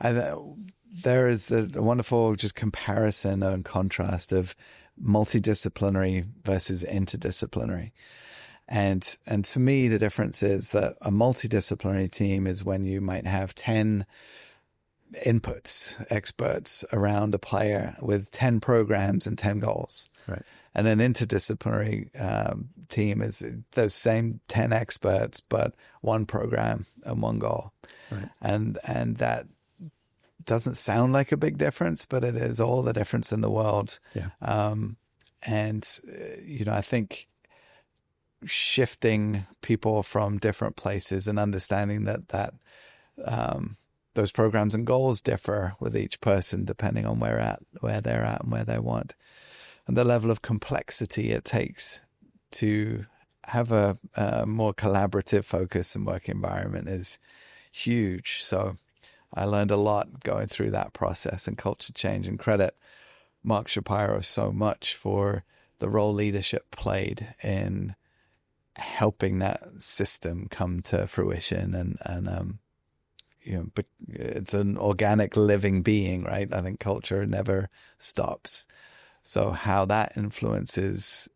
A: There is the wonderful just comparison and contrast of multidisciplinary versus interdisciplinary. And to me, the difference is that a multidisciplinary team is when you might have 10 experts around a player with 10 programs and 10 goals.
C: Right.
A: And an interdisciplinary team is those same 10 experts, but one program and one goal.
C: Right.
A: And that doesn't sound like a big difference, but it is all the difference in the world.
C: Yeah.
A: I think shifting people from different places and understanding that those programs and goals differ with each person depending on where they're at and where they want, and the level of complexity it takes to have a more collaborative focus and work environment is huge. So I learned a lot going through that process and culture change, and credit Mark Shapiro so much for the role leadership played in helping that system come to fruition. And but it's an organic living being, right? I think culture never stops. So how that influences,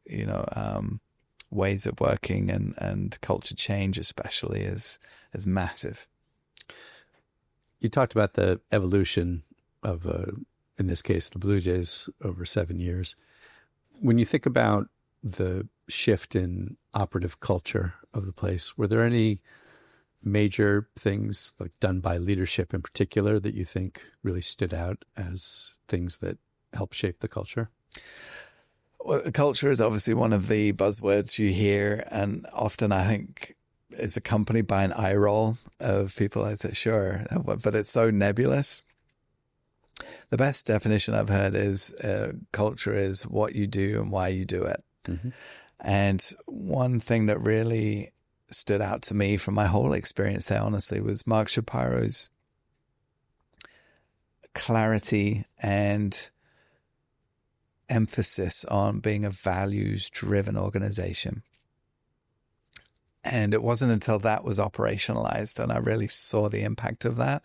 A: ways of working and culture change especially is massive.
C: You talked about the evolution of, in this case, the Blue Jays over 7 years. When you think about the shift in operative culture of the place, were there any major things like done by leadership in particular that you think really stood out as things that help shape the culture?
A: Well, culture is obviously one of the buzzwords you hear, and often I think it's accompanied by an eye roll of people. I say, sure, but it's so nebulous. The best definition I've heard is culture is what you do and why you do it. Mm-hmm. And one thing that really stood out to me from my whole experience there, honestly, was Mark Shapiro's clarity and emphasis on being a values-driven organization. And it wasn't until that was operationalized and I really saw the impact of that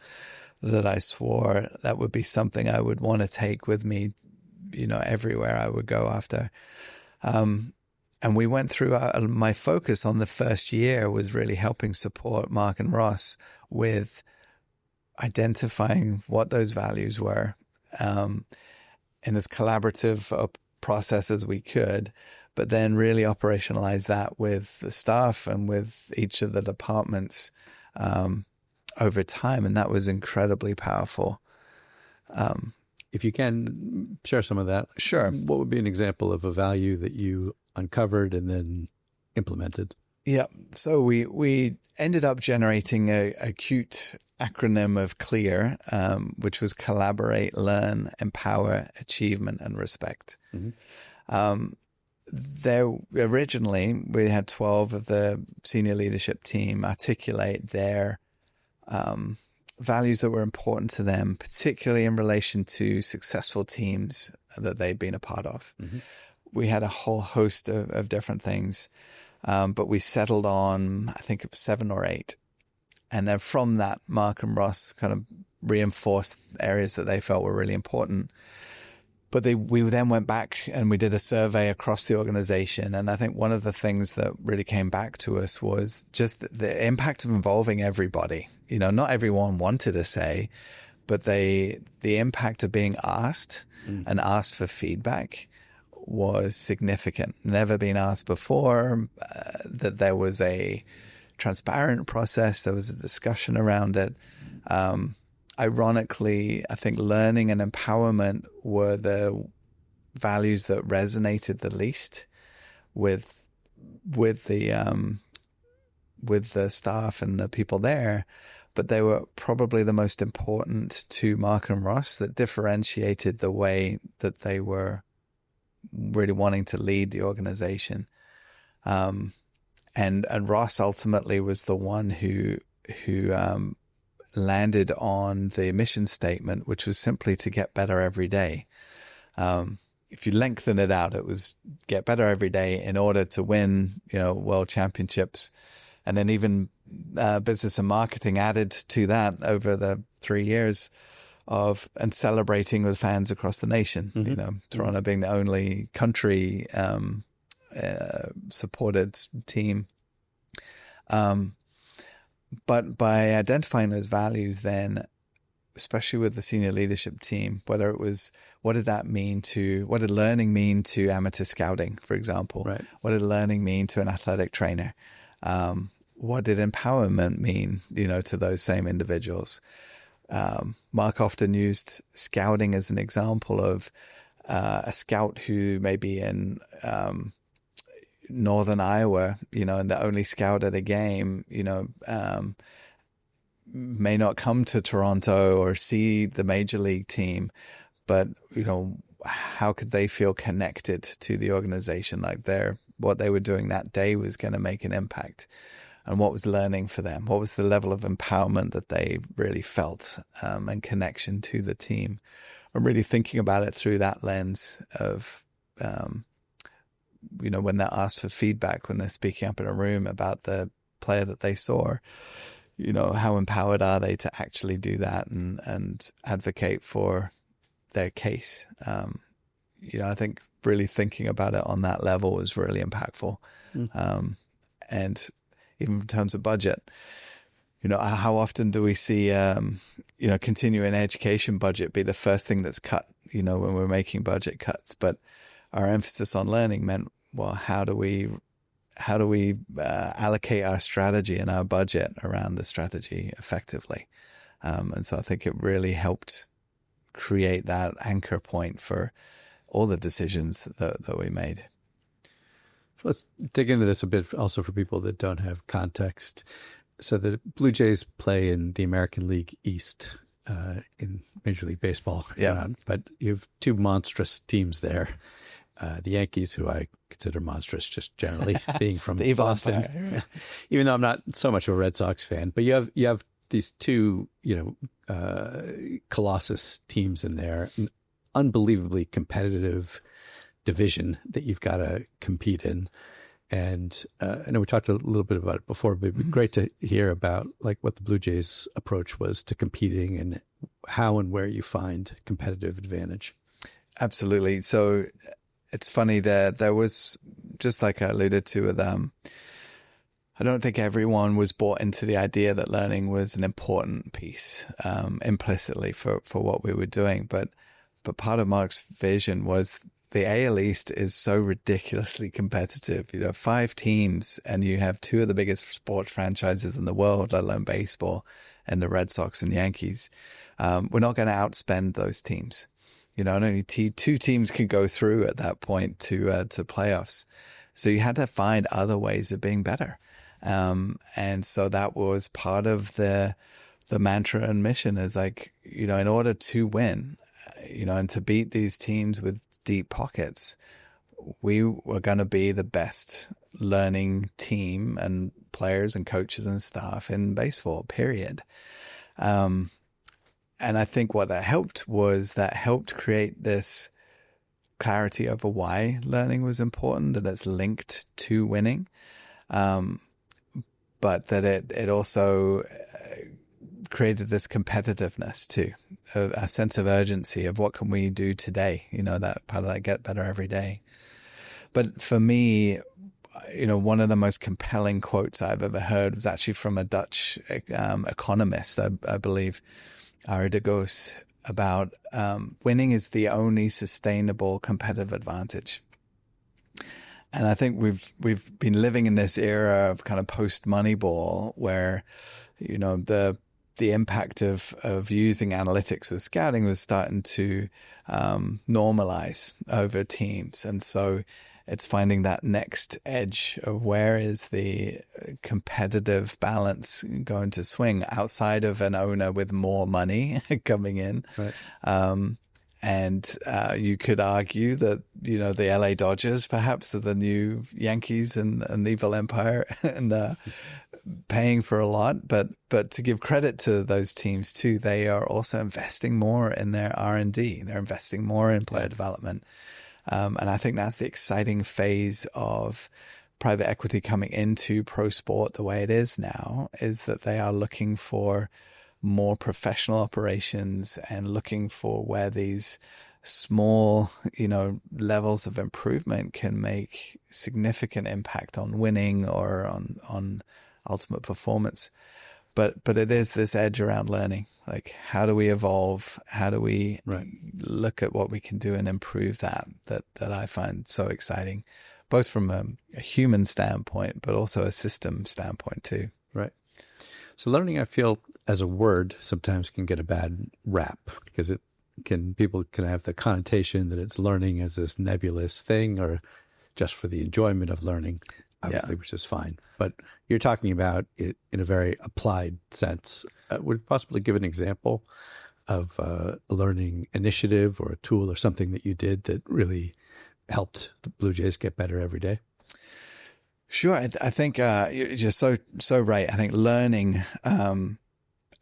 A: I swore that would be something I would want to take with me, everywhere I would go after. And we went through my focus on the first year was really helping support Mark and Ross with identifying what those values were in as collaborative a process as we could, but then really operationalize that with the staff and with each of the departments over time. And that was incredibly powerful.
C: If you can share some of that.
A: Sure.
C: What would be an example of a value that you uncovered and then implemented?
A: Yeah. So we ended up generating a cute acronym of CLEAR, which was collaborate, learn, empower, achievement, and respect. There originally we had 12 of the senior leadership team articulate their values that were important to them, particularly in relation to successful teams that they'd been a part of. We had a whole host of different things, but we settled on, I think, 7 or 8. And then from that, Mark and Ross kind of reinforced areas that they felt were really important. But we then went back and we did a survey across the organization. And I think one of the things that really came back to us was just the impact of involving everybody. You know, not everyone wanted to say, but the impact of being asked and asked for feedback was significant. Never been asked before, that there was a transparent process. There was a discussion around it. Ironically, I think learning and empowerment were the values that resonated the least with the staff and the people there, but they were probably the most important to Mark and Ross, that differentiated the way that they were really wanting to lead the organization. And Ross ultimately was the one who landed on the mission statement, which was simply to get better every day. If you lengthen it out, it was get better every day in order to win, world championships. And then even business and marketing added to that over the 3 years and celebrating with fans across the nation. Toronto being the only country supported team. But by identifying those values, then, especially with the senior leadership team, whether it was, what did learning mean to amateur scouting, for example?
C: Right.
A: What did learning mean to an athletic trainer? What did empowerment mean, to those same individuals? Mark often used scouting as an example of a scout who may be in Northern Iowa, and the only scout at a game, may not come to Toronto or see the major league team, but, how could they feel connected to the organization? Like what they were doing that day was going to make an impact. And what was learning for them? What was the level of empowerment that they really felt, and connection to the team? I'm really thinking about it through that lens of, when they're asked for feedback, when they're speaking up in a room about the player that they saw, how empowered are they to actually do that and advocate for their case? I think really thinking about it on that level was really impactful. And even in terms of budget, how often do we see, continuing education budget be the first thing that's cut, when we're making budget cuts? But our emphasis on learning meant, well, how do we allocate our strategy and our budget around the strategy effectively? And so I think it really helped create that anchor point for all the decisions that we made.
C: Let's dig into this a bit also for people that don't have context. So the Blue Jays play in the American League East in Major League Baseball.
A: Yeah.
C: But you have 2 monstrous teams there. The Yankees, who I consider monstrous just generally, being from Boston, even though I'm not so much of a Red Sox fan. But you have these 2, colossus teams in there, an unbelievably competitive division that you've got to compete in. And I know we talked a little bit about it before, but it'd be great to hear about like what the Blue Jays' approach was to competing and how and where you find competitive advantage.
A: Absolutely. So it's funny that there was, just like I alluded to with I don't think everyone was bought into the idea that learning was an important piece implicitly for what we were doing. But part of Mark's vision was the AL East is so ridiculously competitive. 5 teams, and you have 2 of the biggest sports franchises in the world, let alone baseball, and the Red Sox and Yankees. We're not going to outspend those teams. Only two teams can go through at that point to playoffs. So you had to find other ways of being better. And so that was part of the mantra and mission is like, in order to win, and to beat these teams with deep pockets, we were going to be the best learning team and players and coaches and staff in baseball, period. And I think what that helped create this clarity over why learning was important, and it's linked to winning. But that it also created this competitiveness too, a sense of urgency of what can we do today, that part of that get better every day. But for me, one of the most compelling quotes I've ever heard was actually from a Dutch economist, I believe, Arie de Geus, about winning is the only sustainable competitive advantage. And I think we've been living in this era of kind of post Moneyball where, the impact of using analytics with scouting was starting to normalize over teams. And so it's finding that next edge of where is the competitive balance going to swing outside of an owner with more money coming in.
C: Right.
A: And you could argue that, the LA Dodgers perhaps are the new Yankees and evil empire and paying for a lot. But to give credit to those teams too, they are also investing more in their R&D. They're investing more in player development. And I think that's the exciting phase of private equity coming into pro sport the way it is now, is that they are looking for more professional operations and looking for where these small, levels of improvement can make significant impact on winning or on ultimate performance. But it is this edge around learning. Like, how do we evolve? How do we look at what we can do and improve that I find so exciting, both from a human standpoint, but also a system standpoint too.
C: Right. So learning, I feel, as a word, sometimes can get a bad rap because people can have the connotation that it's learning as this nebulous thing or just for the enjoyment of learning, obviously, which is fine. But you're talking about it in a very applied sense. Would you possibly give an example of a learning initiative or a tool or something that you did that really helped the Blue Jays get better every day?
A: Sure. I think you're just so right. I think learning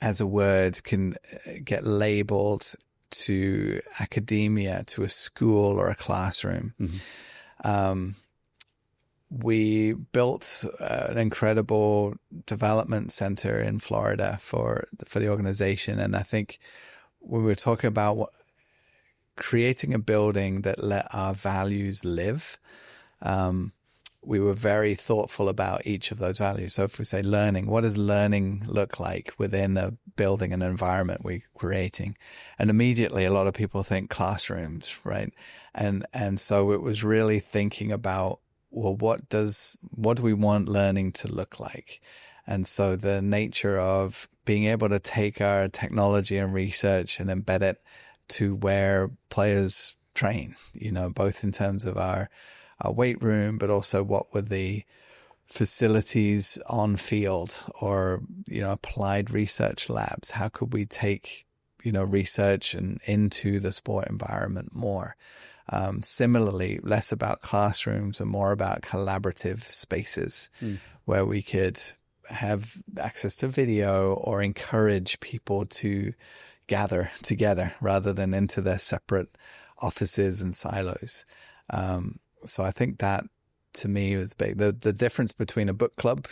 A: as a word can get labeled to academia, to a school or a classroom. Mm-hmm. We built an incredible development center in Florida for the organization. And I think when we were talking about creating a building that let our values live, we were very thoughtful about each of those values. So if we say learning, what does learning look like within a building, an environment we're creating? And immediately a lot of people think classrooms, right? And so it was really thinking about, well, what do we want learning to look like? And so the nature of being able to take our technology and research and embed it to where players train, both in terms of our weight room, but also what were the facilities on field or, applied research labs. How could we take, research and into the sport environment more? Similarly, less about classrooms and more about collaborative spaces where we could have access to video or encourage people to gather together rather than into their separate offices and silos. So I think that to me was big. The difference between a book club,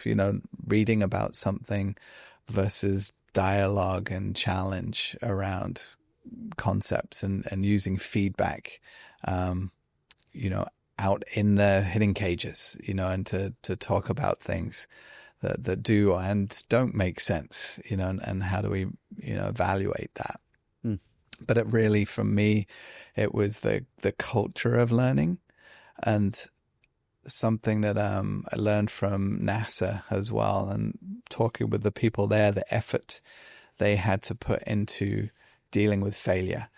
A: reading about something versus dialogue and challenge around concepts and using feedback, out in the hitting cages, and to talk about things that do and don't make sense, and how do we, evaluate that. But it really, for me, it was the culture of learning. And something that I learned from NASA as well, and talking with the people there, the effort they had to put into dealing with failure,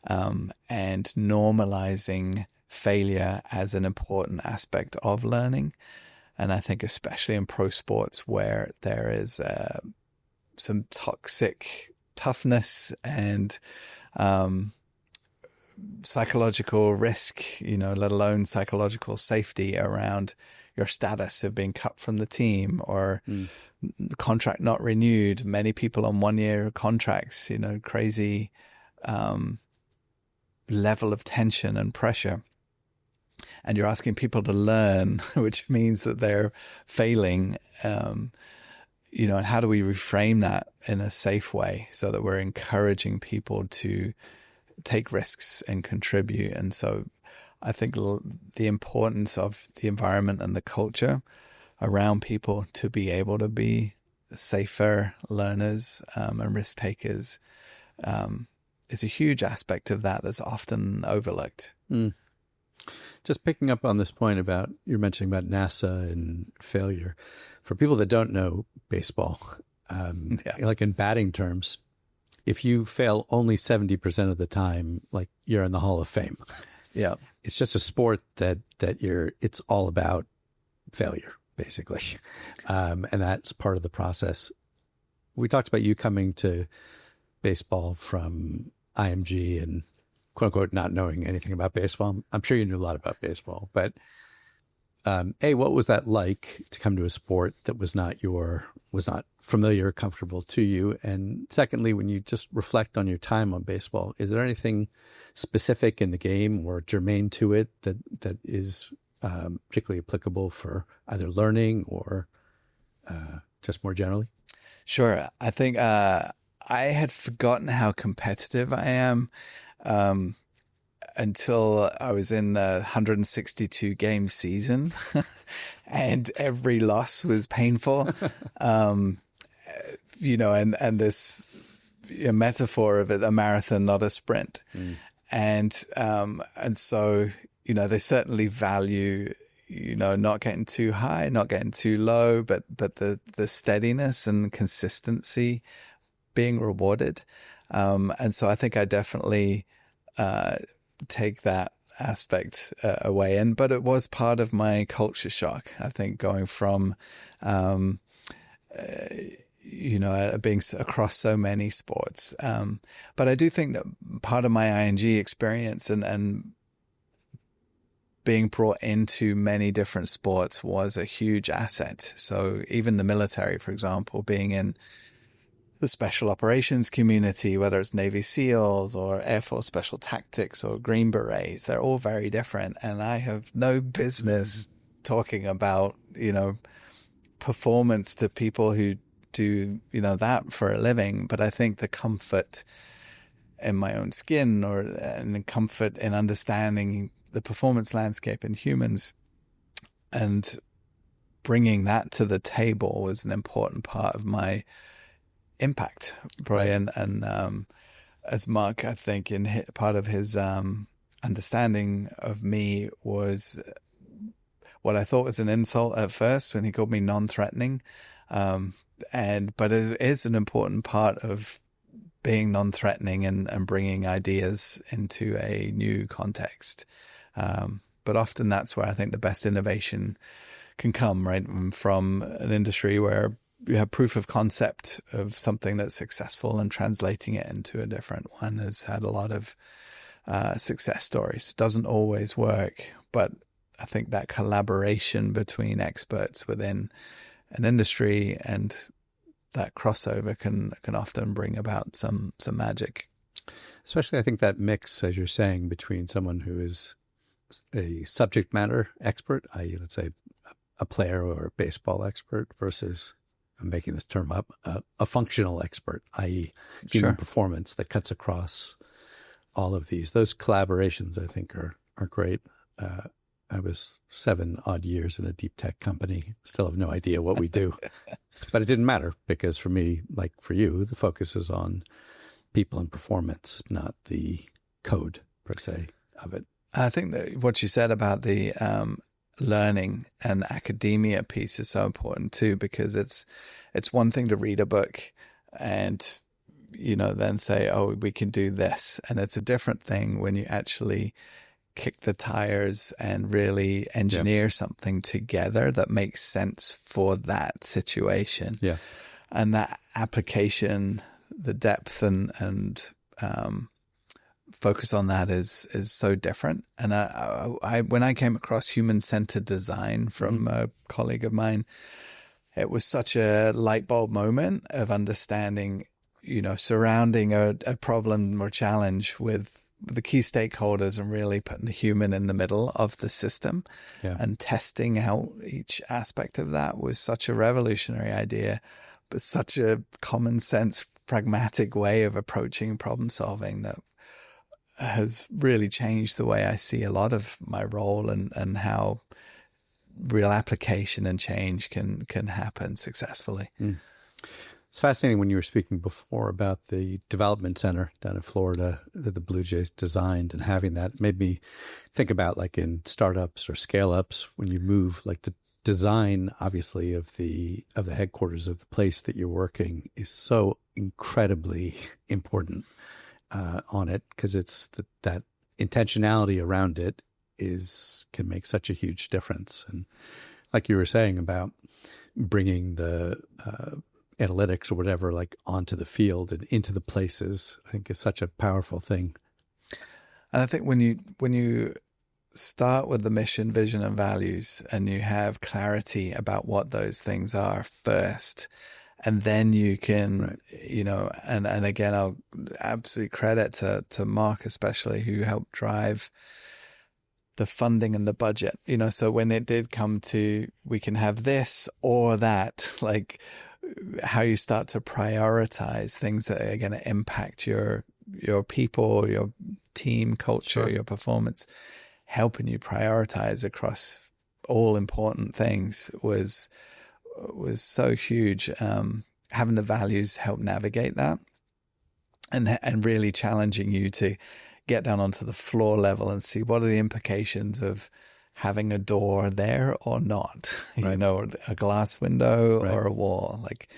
A: and normalizing failure as an important aspect of learning. And I think especially in pro sports where there is some toxic toughness and psychological risk, let alone psychological safety around your status of being cut from the team or contract not renewed. Many people on 1-year contracts, crazy level of tension and pressure. And you're asking people to learn, which means that they're failing, and how do we reframe that in a safe way so that we're encouraging people to take risks and contribute? And so I think the importance of the environment and the culture around people to be able to be safer learners and risk takers is a huge aspect of that that's often overlooked.
C: Just picking up on this point about, you're mentioning about NASA and failure. For people that don't know baseball, like in batting terms, if you fail only 70% of the time, like you're in the Hall of Fame.
A: Yeah.
C: It's just a sport that it's all about failure, basically. And that's part of the process. We talked about you coming to baseball from IMG and quote unquote not knowing anything about baseball. I'm sure you knew a lot about baseball, but what was that like to come to a sport that was not familiar or comfortable to you? And secondly, when you just reflect on your time on baseball, is there anything specific in the game or germane to it that is particularly applicable for either learning or just more generally?
A: Sure. I think I had forgotten how competitive I am until I was in a 162 game season and every loss was painful. And this metaphor of it, a marathon, not a sprint. And so, they certainly value, not getting too high, not getting too low, but the steadiness and consistency being rewarded. And so I think I definitely take that aspect away. But it was part of my culture shock, I think, going from, being across so many sports. But I do think that part of my ING experience and being brought into many different sports was a huge asset. So even the military, for example, being in the special operations community, whether it's Navy SEALs or Air Force Special Tactics or Green Berets, they're all very different. And I have no business talking about, performance to people who do, that for a living. But I think the comfort in my own skin and the comfort in understanding the performance landscape in humans and bringing that to the table was an important part of my impact, Brian. Right. And as Mark, I think part of his understanding of me was what I thought was an insult at first when he called me non-threatening. But it is an important part of being non-threatening and bringing ideas into a new context. But often that's where I think the best innovation can come, right? From an industry where you have proof of concept of something that's successful and translating it into a different one has had a lot of success stories. Doesn't always work, but I think that collaboration between experts within an industry and that crossover can often bring about some magic.
C: Especially, I think that mix, as you're saying, between someone who is a subject matter expert, i.e., let's say a player or a baseball expert, versus, I'm making this term up, a functional expert, i.e., human performance that cuts across all of these. Those collaborations, I think, are great. I was 7 odd years in a deep tech company, still have no idea what we do. But it didn't matter because for me, like for you, the focus is on people and performance, not the code per se of it.
A: I think that what you said about the learning and academia piece is so important too, because it's one thing to read a book and then say, oh, we can do this. And it's a different thing when you actually kick the tires and really engineer something together that makes sense for that situation.
C: Yeah.
A: And that application, the depth and focus on that is so different. And I when I came across human-centered design from a colleague of mine, it was such a light bulb moment of understanding, surrounding a problem or challenge with the key stakeholders and really putting the human in the middle of the system and testing out each aspect of that was such a revolutionary idea, but such a common sense, pragmatic way of approaching problem solving that has really changed the way I see a lot of my role and how real application and change can happen successfully.
C: It's fascinating when you were speaking before about the development center down in Florida that the Blue Jays designed, and having that made me think about, like, in startups or scale ups, when you move, like, the design, obviously, of the headquarters of the place that you're working is so incredibly important on it, because it's that intentionality around it can make such a huge difference. And like you were saying about bringing the analytics or whatever, like, onto the field and into the places, I think is such a powerful thing.
A: And I think when you start with the mission, vision, and values, and you have clarity about what those things are first, and then you can, and again, I'll absolutely credit to Mark especially, who helped drive the funding and the budget, so when it did come to, we can have this or that, like, how you start to prioritize things that are going to impact your people, your team culture, your performance, helping you prioritize across all important things was so huge. Having the values help navigate that, and really challenging you to get down onto the floor level and see what are the implications of having a door there or not, a glass window or a wall, like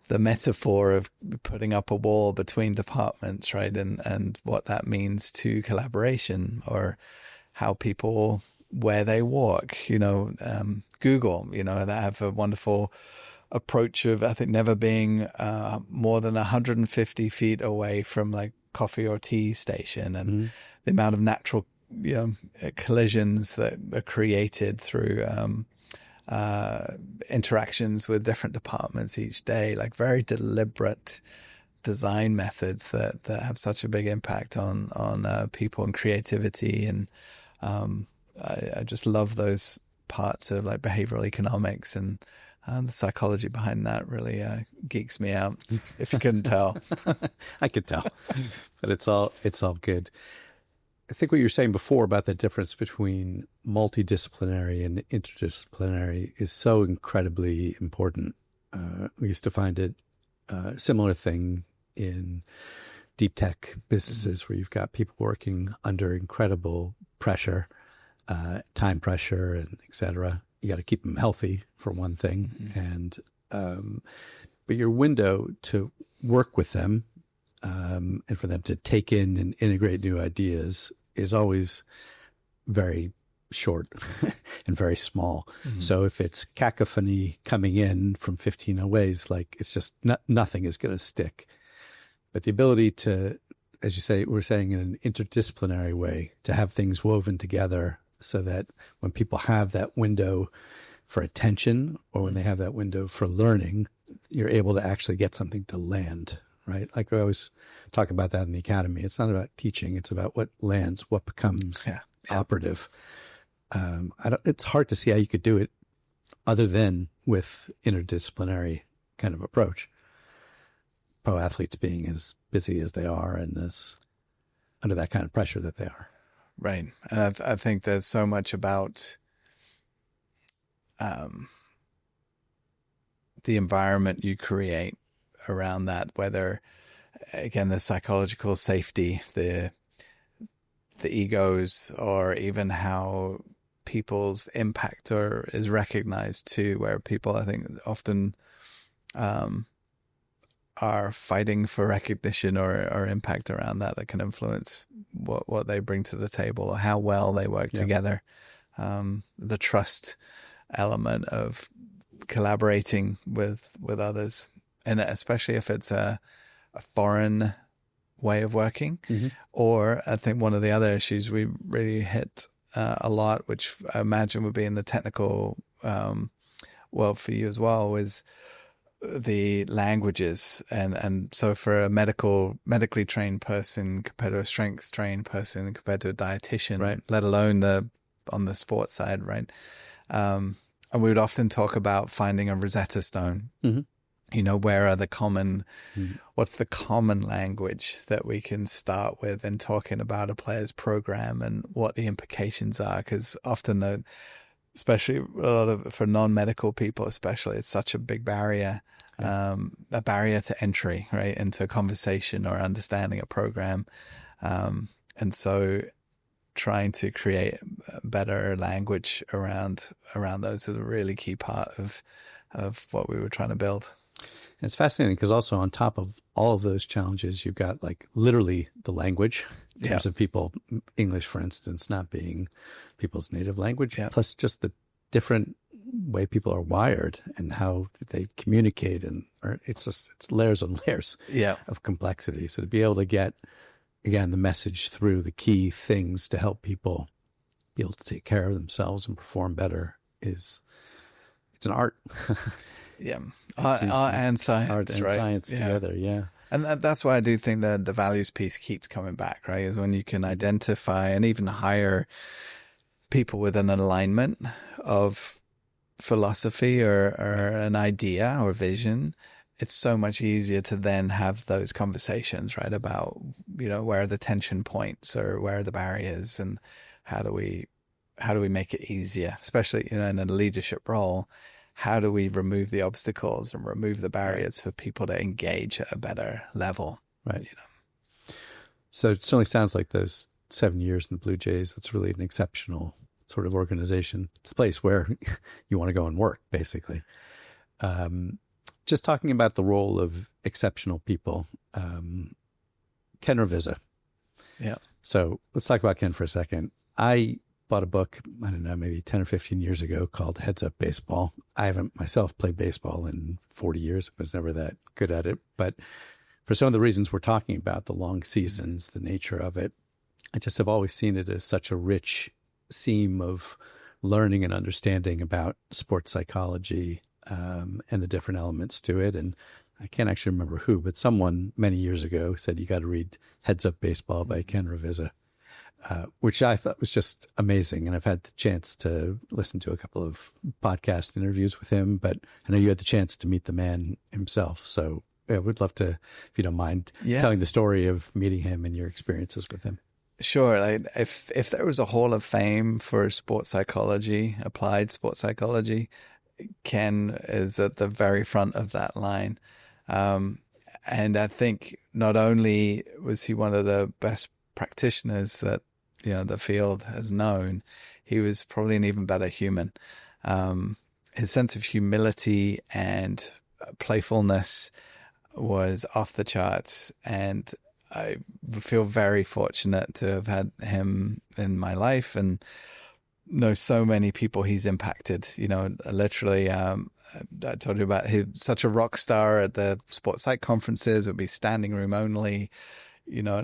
A: the metaphor of putting up a wall between departments, right? And what that means to collaboration, or how people, where they walk, Google, they have a wonderful approach of, I think, never being more than 150 feet away from, like, coffee or tea station, and the amount of natural collisions that are created through interactions with different departments each day, like very deliberate design methods that have such a big impact on people and creativity. And I just love those parts of, like, behavioral economics, and the psychology behind that really geeks me out, if you couldn't tell.
C: I could tell, but it's all good. I think what you were saying before about the difference between multidisciplinary and interdisciplinary is so incredibly important. We used to find it a similar thing in deep tech businesses, where you've got people working under incredible pressure, time pressure, and et cetera. You got to keep them healthy, for one thing. And but your window to work with them and for them to take in and integrate new ideas is always very short and very small. So if it's cacophony coming in from 15 ways, like, it's just nothing is going to stick. But the ability to, as you say, we're saying in an interdisciplinary way, to have things woven together so that when people have that window for attention, or when they have that window for learning, you're able to actually get something to land, right? Like, I always talk about that in the academy. It's not about teaching. It's about what lands, what becomes operative. It's hard to see how you could do it other than with interdisciplinary kind of approach. Pro athletes being as busy as they are, and as under that kind of pressure that they are.
A: Right. And I think there's so much about the environment you create around that, whether, again, the psychological safety, the egos, or even how people's impact is recognized too, where people, I think, often are fighting for recognition or impact around that can influence what they bring to the table or how well they work together. The trust element of collaborating with others, and especially if it's a foreign way of working. Or I think one of the other issues we really hit a lot, which I imagine would be in the technical world for you as well, is the languages. And so for a medically trained person compared to a strength trained person compared to a dietitian,
C: right,
A: let alone on the sports side, right? And we would often talk about finding a Rosetta Stone. You know, where are the common, what's the common language that we can start with in talking about a player's program and what the implications are? Because often, especially for non-medical people, especially, it's such a big barrier, a barrier to entry, right, into a conversation or understanding a program. And so trying to create better language around those is a really key part of what we were trying to build.
C: And it's fascinating because also on top of all of those challenges, you've got like literally the language in terms of people, English, for instance, not being people's native language, plus just the different way people are wired and how they communicate. It's layers and layers of complexity. So to be able to get, again, the message through the key things to help people be able to take care of themselves and perform better it's an art.
A: Yeah, art and science,
C: art and
A: right?
C: Science together,
A: And that's why I do think that the values piece keeps coming back, right? Is when you can identify and even hire people with an alignment of philosophy or an idea or vision. It's so much easier to then have those conversations, right? About, you know, where are the tension points or where are the barriers and how do we make it easier, especially, you know, in a leadership role. How do we remove the obstacles and remove the barriers for people to engage at a better level?
C: Right.
A: You know?
C: So it certainly sounds like those 7 years in the Blue Jays, that's really an exceptional sort of organization. It's a place where you want to go and work, basically. Just talking about the role of exceptional people, Ken Ravizza.
A: Yeah.
C: So let's talk about Ken for a second. I bought a book, I don't know, maybe 10 or 15 years ago called Heads Up Baseball. I haven't myself played baseball in 40 years. I was never that good at it. But for some of the reasons we're talking about, the long seasons, the nature of it, I just have always seen it as such a rich seam of learning and understanding about sports psychology and the different elements to it. And I can't actually remember who, but someone many years ago said, you got to read Heads Up Baseball by Ken Ravizza. Which I thought was just amazing. And I've had the chance to listen to a couple of podcast interviews with him, but I know you had the chance to meet the man himself. So I would love to, if you don't mind, telling the story of meeting him and your experiences with him.
A: Sure. Like if there was a hall of fame for sports psychology, applied sports psychology, Ken is at the very front of that line. And I think not only was he one of the best practitioners that, you know, the field has known, he was probably an even better human. His sense of humility and playfulness was off the charts, and I feel very fortunate to have had him in my life and know so many people he's impacted. You know, literally, I told you about him, such a rock star at the sports psych conferences. It would be standing room only. You know,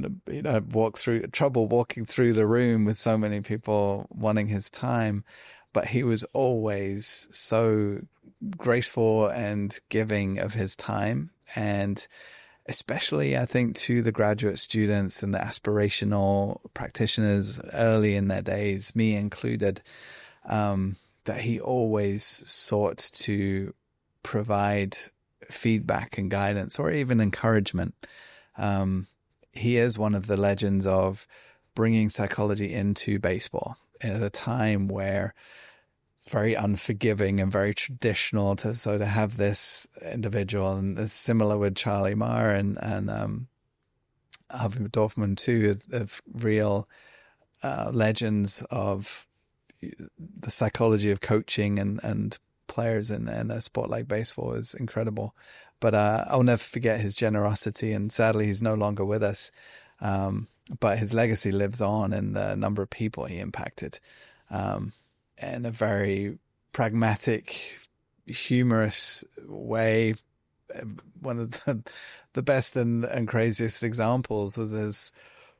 A: trouble walking through the room with so many people wanting his time, but he was always so graceful and giving of his time. And especially, I think, to the graduate students and the aspirational practitioners early in their days, me included, that he always sought to provide feedback and guidance or even encouragement. He is one of the legends of bringing psychology into baseball at a time where it's very unforgiving and very traditional to have this individual, and it's similar with Charlie Marr and Harvey Dorfman too, of real legends of the psychology of coaching and players in a sport like baseball is incredible. But I'll never forget his generosity, and sadly he's no longer with us. But his legacy lives on in the number of people he impacted, in a very pragmatic, humorous way. One of the best and craziest examples was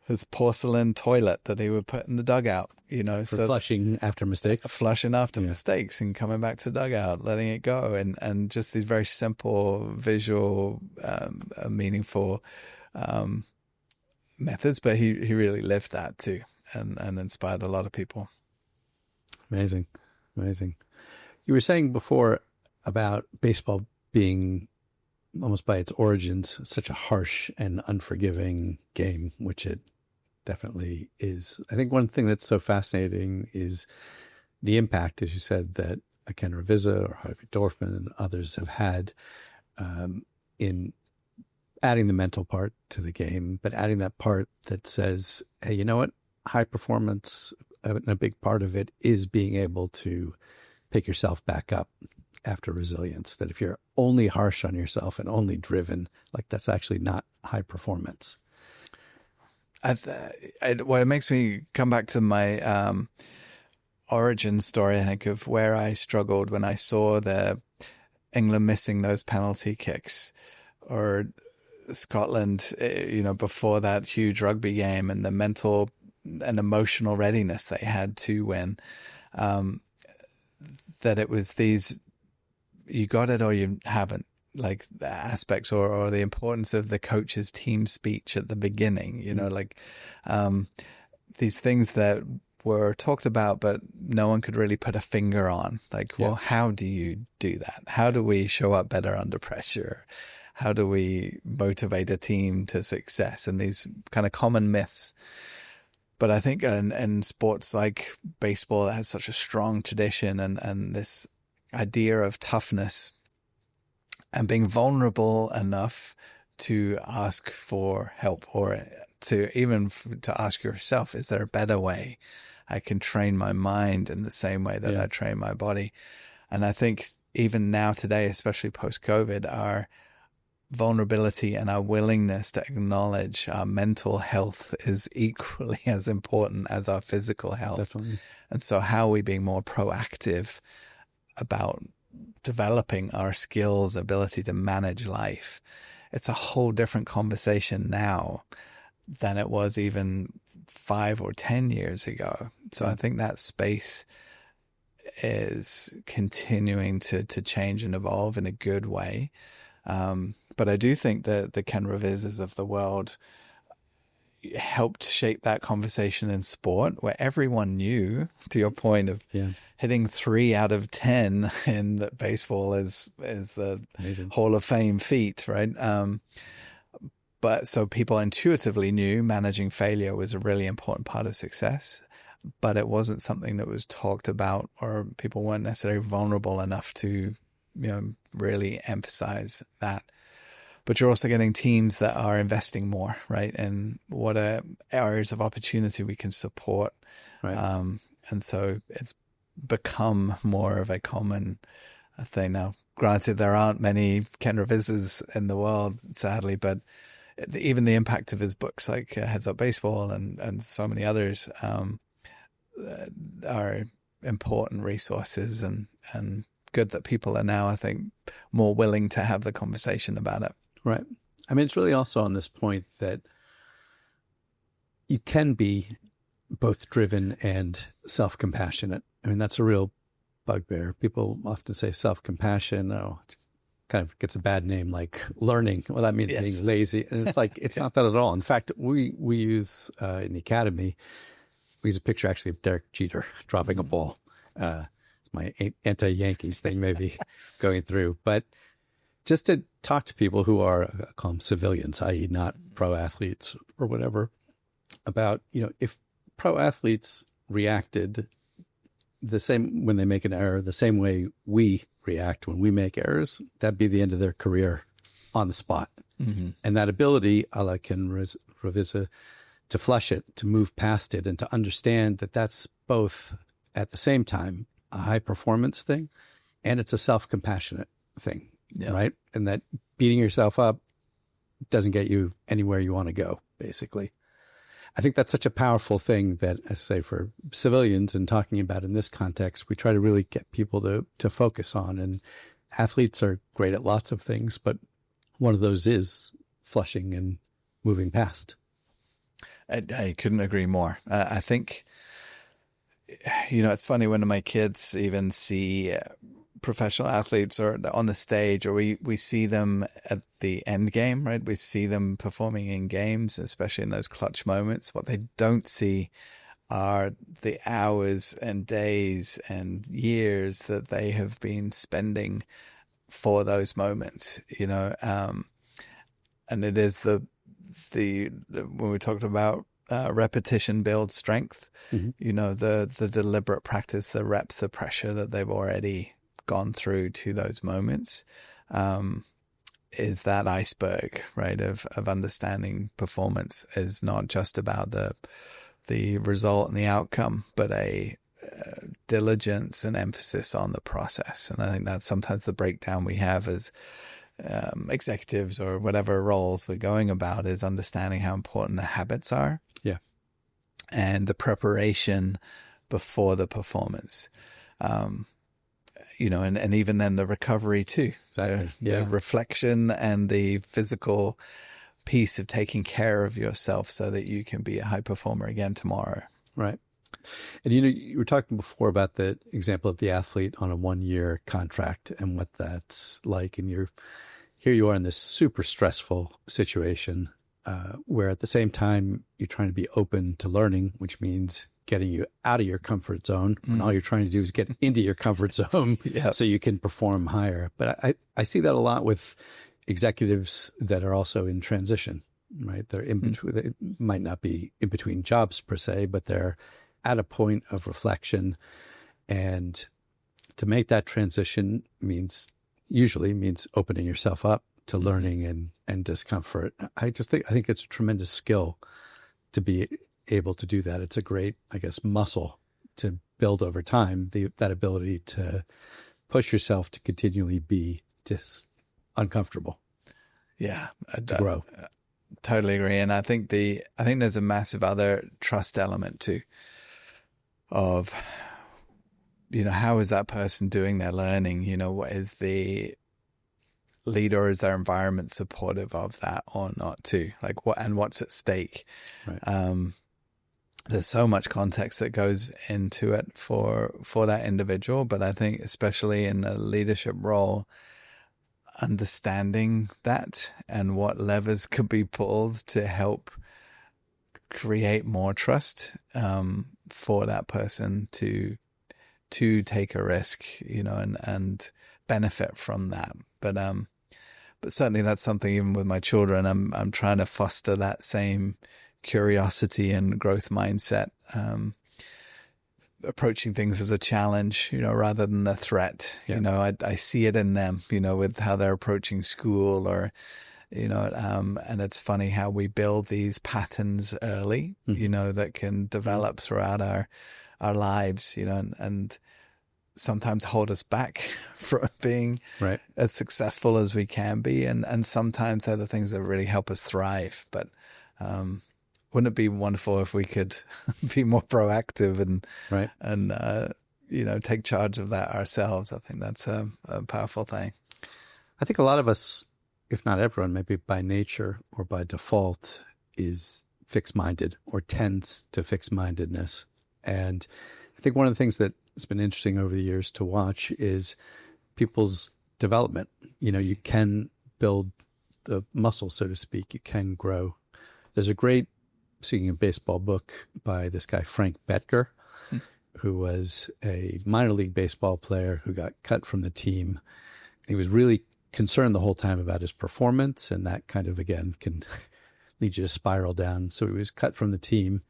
A: his porcelain toilet that he would put in the dugout,
C: For flushing after mistakes.
A: Flushing after mistakes and coming back to the dugout, letting it go, and just these very simple, visual, meaningful methods. But he really lived that too, and inspired a lot of people.
C: Amazing. You were saying before about baseball being, almost by its origins, such a harsh and unforgiving game, which it definitely is. I think one thing that's so fascinating is the impact, as you said, that Ken Ravizza or Harvey Dorfman and others have had in adding the mental part to the game, but adding that part that says, hey, you know what? High performance, and a big part of it is being able to pick yourself back up after resilience. That if you're only harsh on yourself and only driven, like that's actually not high performance.
A: Well, it makes me come back to my origin story, I think, of where I struggled when I saw the England missing those penalty kicks, or Scotland, before that huge rugby game, and the mental and emotional readiness they had to win. That it was these, you got it or you haven't, like the aspects or the importance of the coach's team speech at the beginning, these things that were talked about, but no one could really put a finger on. Well, how do you do that? How do we show up better under pressure? How do we motivate a team to success? And these kind of common myths. But I think in sports like baseball, it has such a strong tradition and this idea of toughness and being vulnerable enough to ask for help, or to even to ask yourself, is there a better way? I can train my mind in the same way that I train my body. And I think even now today, especially post-COVID, our vulnerability and our willingness to acknowledge our mental health is equally as important as our physical health.
C: Definitely.
A: And so how are we being more proactive about developing our skills, ability to manage life? It's a whole different conversation now than it was even 5 or 10 years ago. So I think that space is continuing to change and evolve in a good way. But I do think that the Ken Ravizzas of the world helped shape that conversation in sport, where everyone knew, to your point of hitting 3 out of 10 in baseball is the
C: Amazing.
A: Hall of Fame feat, right? But so people intuitively knew managing failure was a really important part of success, but it wasn't something that was talked about, or people weren't necessarily vulnerable enough to, really emphasize that. But you're also getting teams that are investing more, right? And what are areas of opportunity we can support.
C: Right.
A: And so it's become more of a common thing now. Granted, there aren't many Ken Ravizzas in the world, sadly, but even the impact of his books like Heads Up Baseball and so many others are important resources, and good that people are now, I think, more willing to have the conversation about it.
C: Right. I mean, it's really also on this point that you can be both driven and self-compassionate. I mean, that's a real bugbear. People often say self-compassion. Oh, it's kind of gets a bad name, like learning. Well, that means being lazy. And it's like, it's not that at all. In fact, we use in the academy, we use a picture actually of Derek Jeter dropping a ball. It's my anti-Yankees thing maybe going through. But just to talk to people who are, I call them civilians, i.e. not pro athletes or whatever, about, if pro athletes reacted the same when they make an error, the same way we react when we make errors, that'd be the end of their career on the spot. Mm-hmm. And that ability, a la Ken Ravizza, to flush it, to move past it, and to understand that that's both at the same time a high performance thing and it's a self-compassionate thing. right? And that beating yourself up doesn't get you anywhere you want to go, basically. I think that's such a powerful thing that, as I say, for civilians and talking about in this context, we try to really get people to focus on. And athletes are great at lots of things, but one of those is flushing and moving past.
A: I couldn't agree more. I think, it's funny when my kids even see professional athletes or on the stage, or we see them at the end game, right? We see them performing in games, especially in those clutch moments. What they don't see are the hours and days and years that they have been spending for those moments, and it is the when we talked about repetition builds strength, the deliberate practice, the reps, the pressure that they've already gone through to those moments is that iceberg, right, of understanding performance is not just about the result and the outcome, but a diligence and emphasis on the process. And I think that's sometimes the breakdown we have as executives or whatever roles we're going about, is understanding how important the habits are.
C: Yeah.
A: And the preparation before the performance. And even then the recovery too.
C: Exactly.
A: The reflection and the physical piece of taking care of yourself so that you can be a high performer again tomorrow.
C: Right. And you were talking before about the example of the athlete on a 1-year contract and what that's like. And here you are in this super stressful situation where at the same time you're trying to be open to learning, which means getting you out of your comfort zone. And all you're trying to do is get into your comfort zone so you can perform higher. But I see that a lot with executives that are also in transition, right? They're in between, they might not be in between jobs per se, but they're at a point of reflection. And to make that transition usually means opening yourself up to learning and discomfort. I think it's a tremendous skill to be able to do that. It's a great, muscle to build over time, that ability to push yourself to continually be uncomfortable.
A: Yeah.
C: To grow.
A: Totally agree. And I think there's a massive other trust element too of, how is that person doing their learning? What is the leader, is their environment supportive of that or not too? What's at stake?
C: Right.
A: There's so much context that goes into it for that individual, but I think especially in a leadership role, understanding that and what levers could be pulled to help create more trust for that person to take a risk, and benefit from that. But certainly that's something, even with my children, I'm trying to foster that same curiosity and growth mindset, approaching things as a challenge, rather than a threat.
C: Yeah.
A: I see it in them, with how they're approaching school or, and it's funny how we build these patterns early, that can develop throughout our lives, and sometimes hold us back from being
C: right.
A: as successful as we can be. And sometimes they're the things that really help us thrive. But, wouldn't it be wonderful if we could be more proactive and
C: right.
A: and take charge of that ourselves? I think that's a powerful thing.
C: I think a lot of us, if not everyone, maybe by nature or by default, is fixed-minded or tends to fixed-mindedness. And I think one of the things that has been interesting over the years to watch is people's development. You can build the muscle, so to speak. You can grow. There's a great, speaking of baseball, book by this guy, Frank Bettger, who was a minor league baseball player who got cut from the team. He was really concerned the whole time about his performance, and that kind of, again, can lead you to spiral down. So he was cut from the team,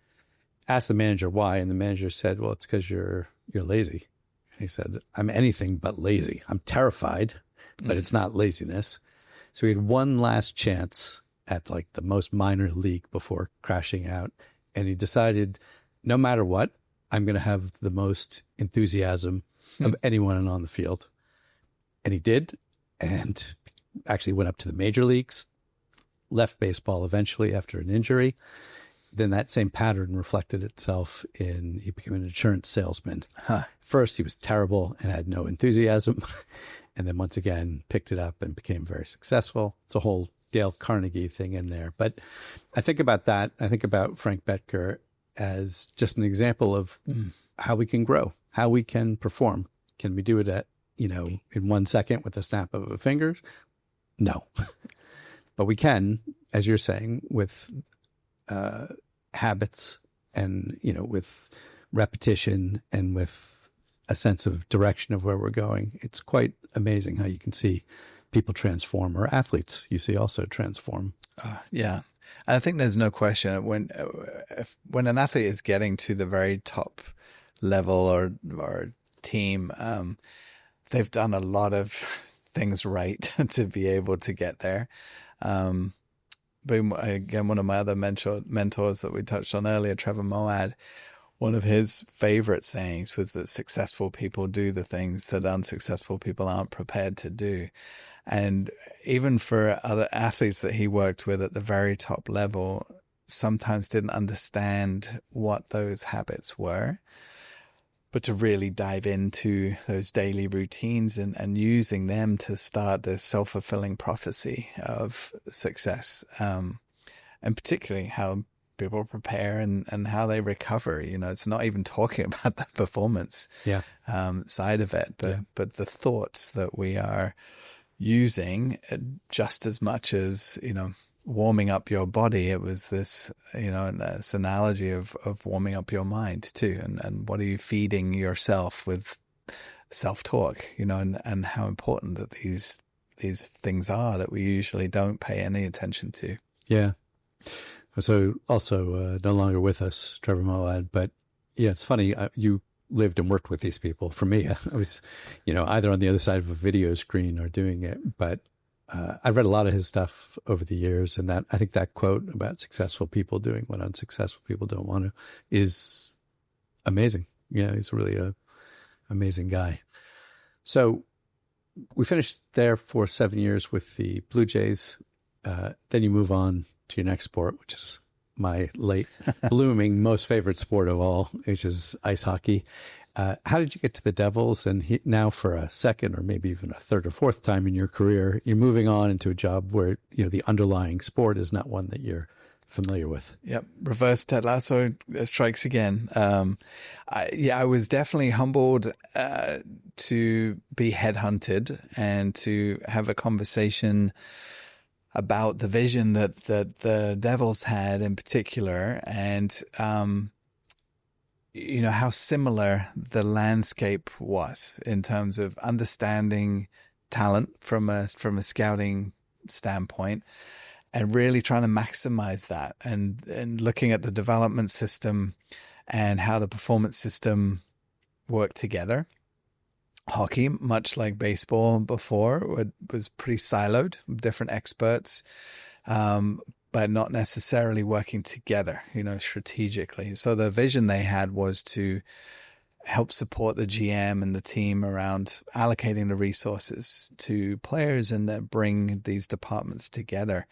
C: asked the manager why, and the manager said, well, it's because you're lazy. And he said, I'm anything but lazy. I'm terrified, but it's not laziness. So he had one last chance at the most minor league before crashing out. And he decided, no matter what, I'm going to have the most enthusiasm of anyone on the field. And he did. and actually went up to the major leagues, left baseball eventually after an injury. Then that same pattern reflected itself in he became an insurance salesman. First, he was terrible and had no enthusiasm. And then once again, picked it up and became very successful. It's a whole Dale Carnegie thing in there. But I think about that. I think about Frank Bettger as just an example of how we can grow, how we can perform. Can we do it at, in 1 second with a snap of a finger? No. But we can, as you're saying, with habits and, with repetition and with a sense of direction of where we're going. It's quite amazing how you can see people transform, or athletes you see also transform.
A: Yeah. I think there's no question when an athlete is getting to the very top level or team, they've done a lot of things right to be able to get there. But again, one of my other mentors that we touched on earlier, Trevor Moawad, one of his favorite sayings was that successful people do the things that unsuccessful people aren't prepared to do. And even for other athletes that he worked with at the very top level, sometimes didn't understand what those habits were. But to really dive into those daily routines and using them to start this self-fulfilling prophecy of success, and particularly how people prepare and how they recover. It's not even talking about the performance side of it, but the thoughts that we are using just as much as, warming up your body. It was this, this analogy of warming up your mind too. And what are you feeding yourself with self-talk, and how important that these things are that we usually don't pay any attention to. Yeah.
C: So also no longer with us, Trevor Moawad, but yeah, it's funny. You lived and worked with these people. For me, I was, either on the other side of a video screen or doing it, but I've read a lot of his stuff over the years, and I think that quote about successful people doing what unsuccessful people don't want to is amazing. Yeah, he's really a amazing guy. So we finished there for 7 years with the Blue Jays. Then you move on to your next sport, which is my late blooming most favorite sport of all, which is ice hockey. How did you get to the Devils? And now for a second or maybe even a third or fourth time in your career, you're moving on into a job where, the underlying sport is not one that you're familiar with.
A: Yep. Reverse Ted Lasso strikes again. I was definitely humbled to be headhunted and to have a conversation about the vision that the Devils had in particular, and how similar the landscape was in terms of understanding talent from a scouting standpoint, and really trying to maximize that, and looking at the development system and how the performance system worked together. Hockey, much like baseball before, was pretty siloed, different experts, but not necessarily working together, strategically. So the vision they had was to help support the GM and the team around allocating the resources to players and then bring these departments together.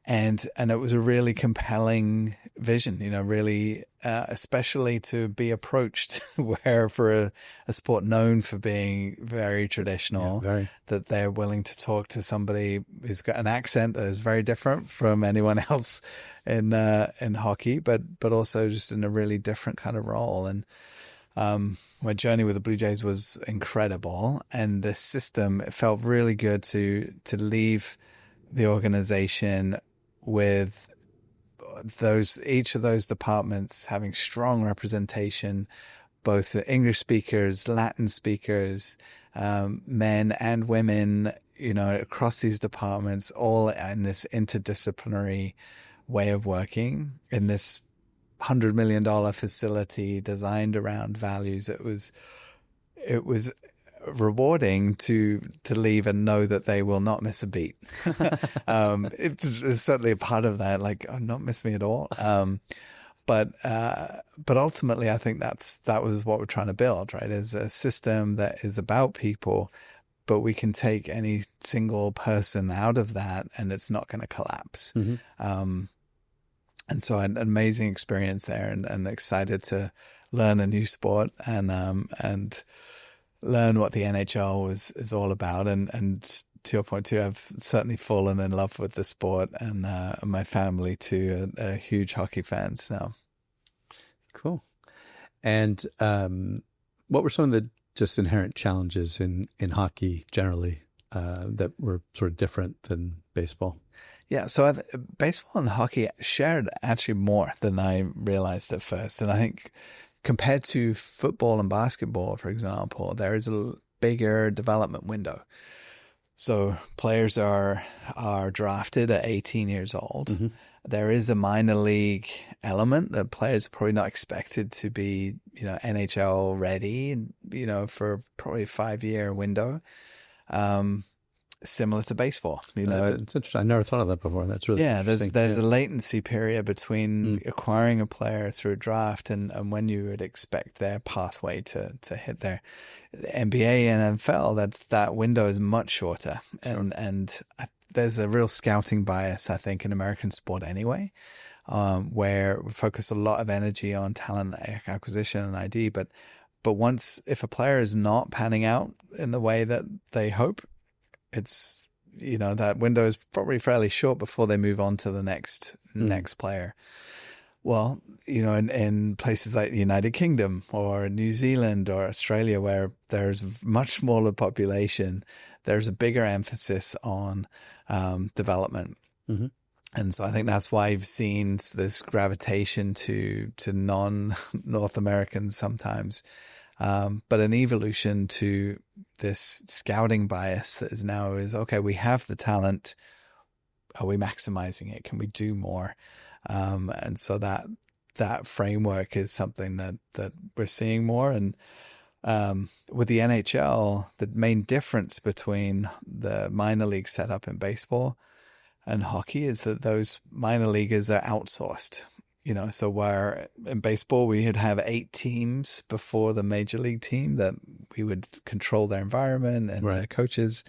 A: And it was a really compelling vision, really, especially to be approached where for a sport known for being very traditional, that they're willing to talk to somebody who's got an accent that is very different from anyone else in hockey, but also just in a really different kind of role. And my journey with the Blue Jays was incredible, and the system, it felt really good to leave the organization with each of those departments having strong representation, both English speakers, Latin speakers, men and women, across these departments, all in this interdisciplinary way of working in this $100 million facility designed around values. It was rewarding to leave and know that they will not miss a beat. It's certainly a part of that, not miss me at all. But ultimately, I think that was what we're trying to build, right? Is a system that is about people, but we can take any single person out of that and it's not going to collapse. And so an amazing experience there, and excited to learn a new sport and learn what the NHL is all about. And to your point too, I've certainly fallen in love with the sport, and my family too are huge hockey fans now.
C: Cool. And what were some of the just inherent challenges in hockey generally that were sort of different than baseball?
A: Yeah, so baseball and hockey shared actually more than I realized at first. And I think compared to football and basketball, for example, there is a bigger development window. So players are drafted at 18 years old. Mm-hmm. There is a minor league element that players are probably not expected to be, NHL ready, for probably a 5-year window. Similar to baseball,
C: It's interesting. I never thought of that before. That's really interesting.
A: There's a latency period between acquiring a player through a draft and when you would expect their pathway to hit their NBA and NFL. That window is much shorter, and there's a real scouting bias, I think, in American sport anyway, where we focus a lot of energy on talent acquisition and ID, but if a player is not panning out in the way that they hope, it's, that window is probably fairly short before they move on to the next player. Well, in places like the United Kingdom or New Zealand or Australia, where there's a much smaller population, there's a bigger emphasis on development. Mm-hmm. And so I think that's why you've seen this gravitation to non-North Americans sometimes. But an evolution to this scouting bias that is okay, we have the talent. Are we maximizing it? Can we do more? And so that framework is something that we're seeing more. And with the NHL, the main difference between the minor league setup in baseball and hockey is that those minor leaguers are outsourced. So where in baseball we would have 8 teams before the major league team that we would control their environment and their coaches.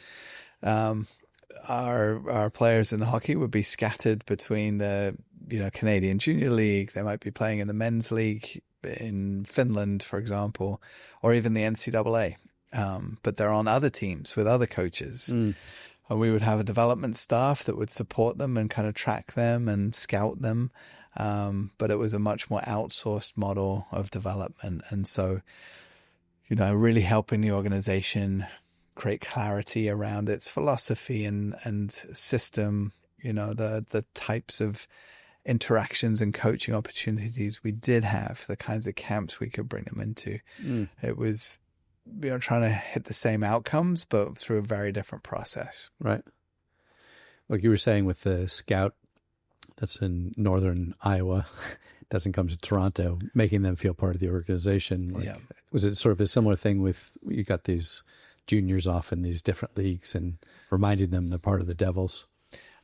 A: Our players in hockey would be scattered between the Canadian Junior League. They might be playing in the men's league in Finland, for example, or even the NCAA. But they're on other teams with other coaches. And we would have a development staff that would support them and kind of track them and scout them. But it was a much more outsourced model of development. And so, really helping the organization create clarity around its philosophy and system, the types of interactions and coaching opportunities we did have, the kinds of camps we could bring them into. It was, trying to hit the same outcomes, but through a very different process.
C: Right. Like you were saying with the scout that's in northern Iowa, doesn't come to Toronto, making them feel part of the organization. Was it sort of a similar thing with, you got these juniors off in these different leagues and reminding them they're part of the Devils?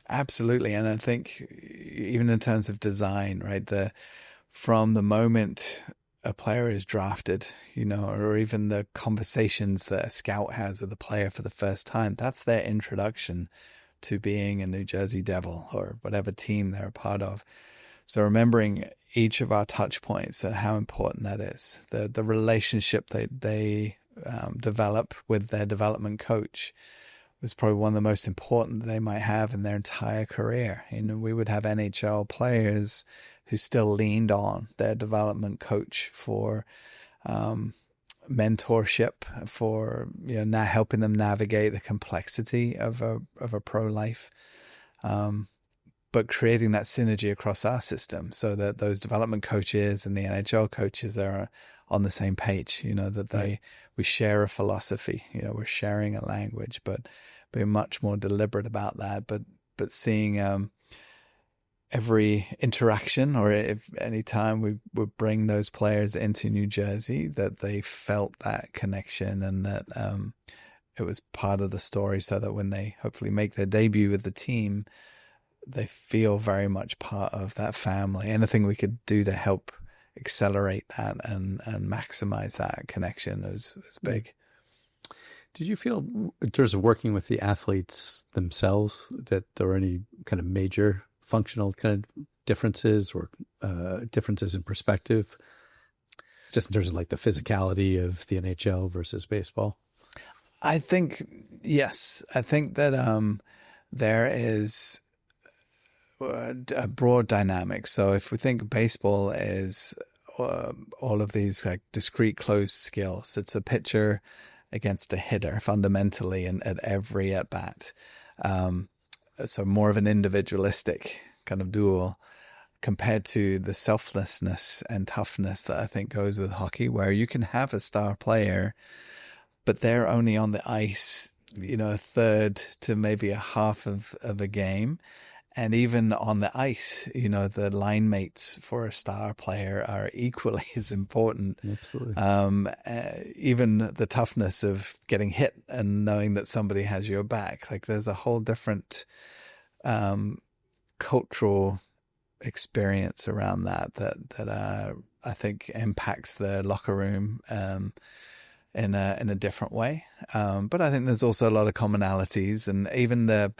A: Absolutely. And I think even in terms of design, right, from the moment a player is drafted, or even the conversations that a scout has with a player for the first time, that's their introduction to being a New Jersey Devil or whatever team they're a part of. So remembering each of our touch points and how important that is, the relationship they develop with their development coach was probably one of the most important they might have in their entire career. We would have NHL players who still leaned on their development coach for mentorship, for now helping them navigate the complexity of a pro life, but creating that synergy across our system so that those development coaches and the NHL coaches are on the same page. That we share a philosophy. We're sharing a language, but being much more deliberate about that. But seeing every interaction, or if any time we would bring those players into New Jersey, that they felt that connection and that it was part of the story, so that when they hopefully make their debut with the team, they feel very much part of that family. Anything we could do to help accelerate that and maximize that connection is big.
C: Did you feel, in terms of working with the athletes themselves, that there were any kind of major functional kind of differences or differences in perspective, just in terms of like the physicality of the NHL versus baseball?
A: I think, yes. I think that there is a broad dynamic. So if we think baseball is all of these like discrete closed skills, it's a pitcher against a hitter fundamentally, and at every at bat. So more of an individualistic kind of duel compared to the selflessness and toughness that I think goes with hockey, where you can have a star player, but they're only on the ice, a third to maybe a half of a game. And even on the ice, the line mates for a star player are equally as important.
C: Absolutely.
A: Even the toughness of getting hit and knowing that somebody has your back. Like there's a whole different cultural experience around that I think impacts the locker room in a different way. But I think there's also a lot of commonalities, and even the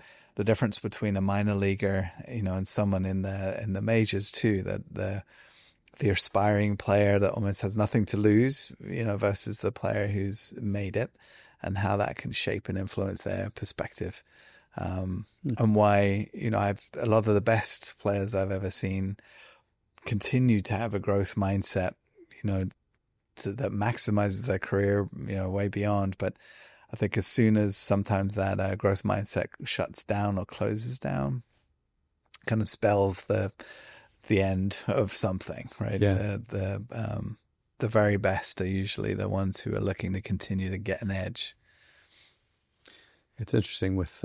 A: difference between a minor leaguer, and someone in the majors too, that the aspiring player that almost has nothing to lose, versus the player who's made it, and how that can shape and influence their perspective. And why, a lot of the best players I've ever seen continue to have a growth mindset, that maximizes their career, way beyond. But I think as soon as sometimes that growth mindset shuts down or closes down, kind of spells the end of something, right?
C: Yeah.
A: The very best are usually the ones who are looking to continue to get an edge.
C: It's interesting with,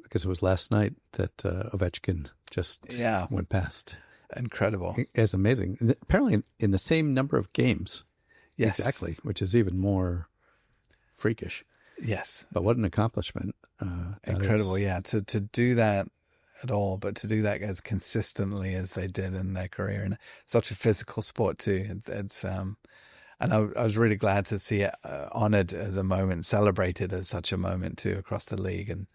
C: because it was last night that Ovechkin just went past.
A: Incredible.
C: It's amazing. Apparently in the same number of games.
A: Yes.
C: Exactly, which is even more freakish.
A: Yes.
C: But what an accomplishment.
A: Incredible, yeah. To do that at all, but to do that as consistently as they did in their career, and such a physical sport too. It's and I was really glad to see it honored as a moment, celebrated as such a moment too across the league, and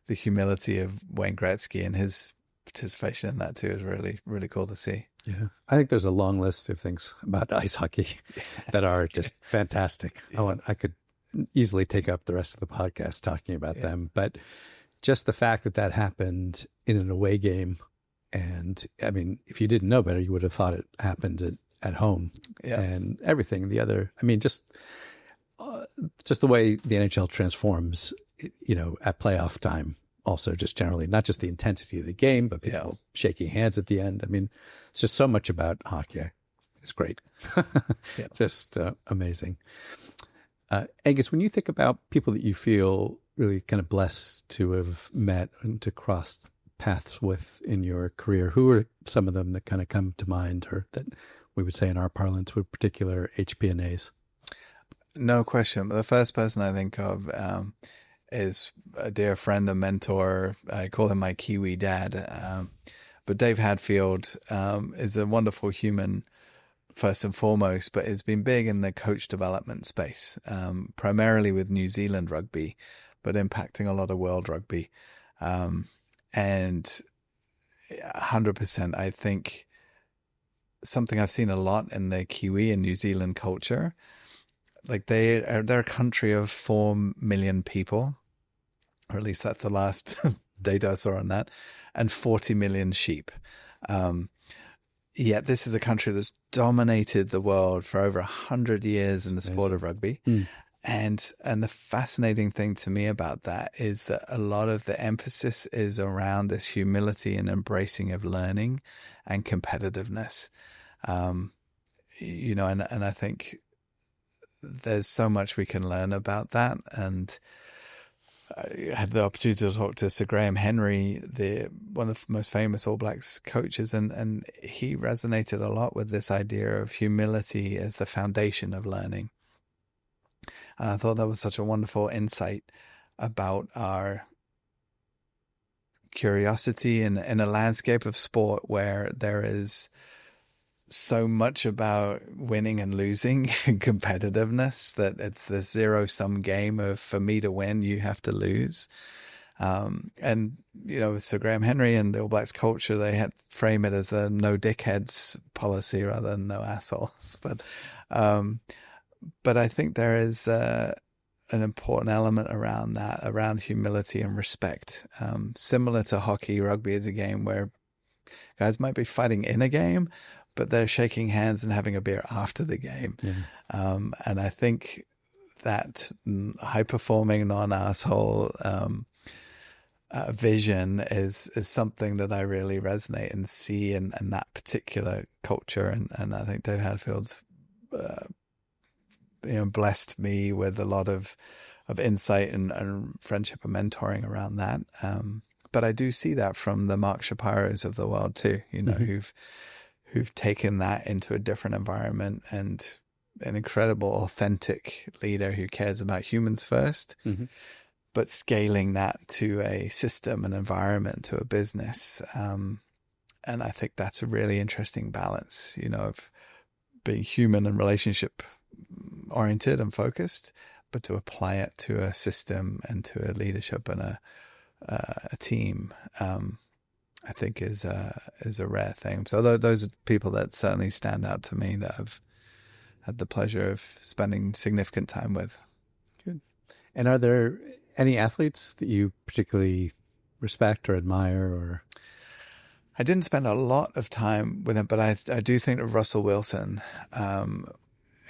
A: the humility of Wayne Gretzky and his participation in that too is really, really cool to see.
C: Yeah. I think there's a long list of things about ice hockey that are just fantastic. Yeah. I could easily take up the rest of the podcast talking about them, but just the fact that happened in an away game, and I mean, if you didn't know better, you would have thought it happened at home, and everything. The other, I mean, just the way the NHL transforms, at playoff time. Also, just generally, not just the intensity of the game, but people shaking hands at the end. I mean, it's just so much about hockey. It's great. Just amazing. Angus, when you think about people that you feel really kind of blessed to have met and to cross paths with in your career, who are some of them that kind of come to mind, or that we would say in our parlance were particular HPNAs?
A: No question. The first person I think of is a dear friend and mentor. I call him my Kiwi dad. But Dave Hadfield is a wonderful human, first and foremost, but has been big in the coach development space, primarily with New Zealand rugby, but impacting a lot of world rugby. And 100%, I think something I've seen a lot in the Kiwi and New Zealand culture, like they're a country of 4 million people, or at least that's the last data I saw on that, and 40 million sheep. Yet this is a country that's dominated the world for over 100 years in the sport of rugby. And the fascinating thing to me about that is that a lot of the emphasis is around this humility and embracing of learning and competitiveness. And I think there's so much we can learn about that. And I had the opportunity to talk to Sir Graham Henry, one of the most famous All Blacks coaches, and he resonated a lot with this idea of humility as the foundation of learning. And I thought that was such a wonderful insight about our curiosity in a landscape of sport where there is so much about winning and losing and competitiveness that it's the zero-sum game of, for me to win, you have to lose. And, you know, Sir Graham Henry and the All Blacks culture, they had frame it as the no dickheads policy rather than no assholes. But I think there is an important element around that, around humility and respect. Similar to hockey, rugby is a game where guys might be fighting in a game, but they're shaking hands and having a beer after the game. Yeah. And I think that high-performing, non-asshole vision is something that I really resonate and see in that particular culture. And I think Dave Hadfield's blessed me with a lot of insight and friendship and mentoring around that. But I do see that from the Mark Shapiros of the world too, you know, who've taken that into a different environment, and an incredible, authentic leader who cares about humans first, but scaling that to a system, an environment, to a business. And I think that's a really interesting balance, you know, of being human and relationship oriented and focused, but to apply it to a system and to a leadership and a team, I think is a rare thing. So those are people that certainly stand out to me that I've had the pleasure of spending significant time with.
C: Good. And are there any athletes that you particularly respect or admire? Or
A: I didn't spend a lot of time with him, but I do think that Russell Wilson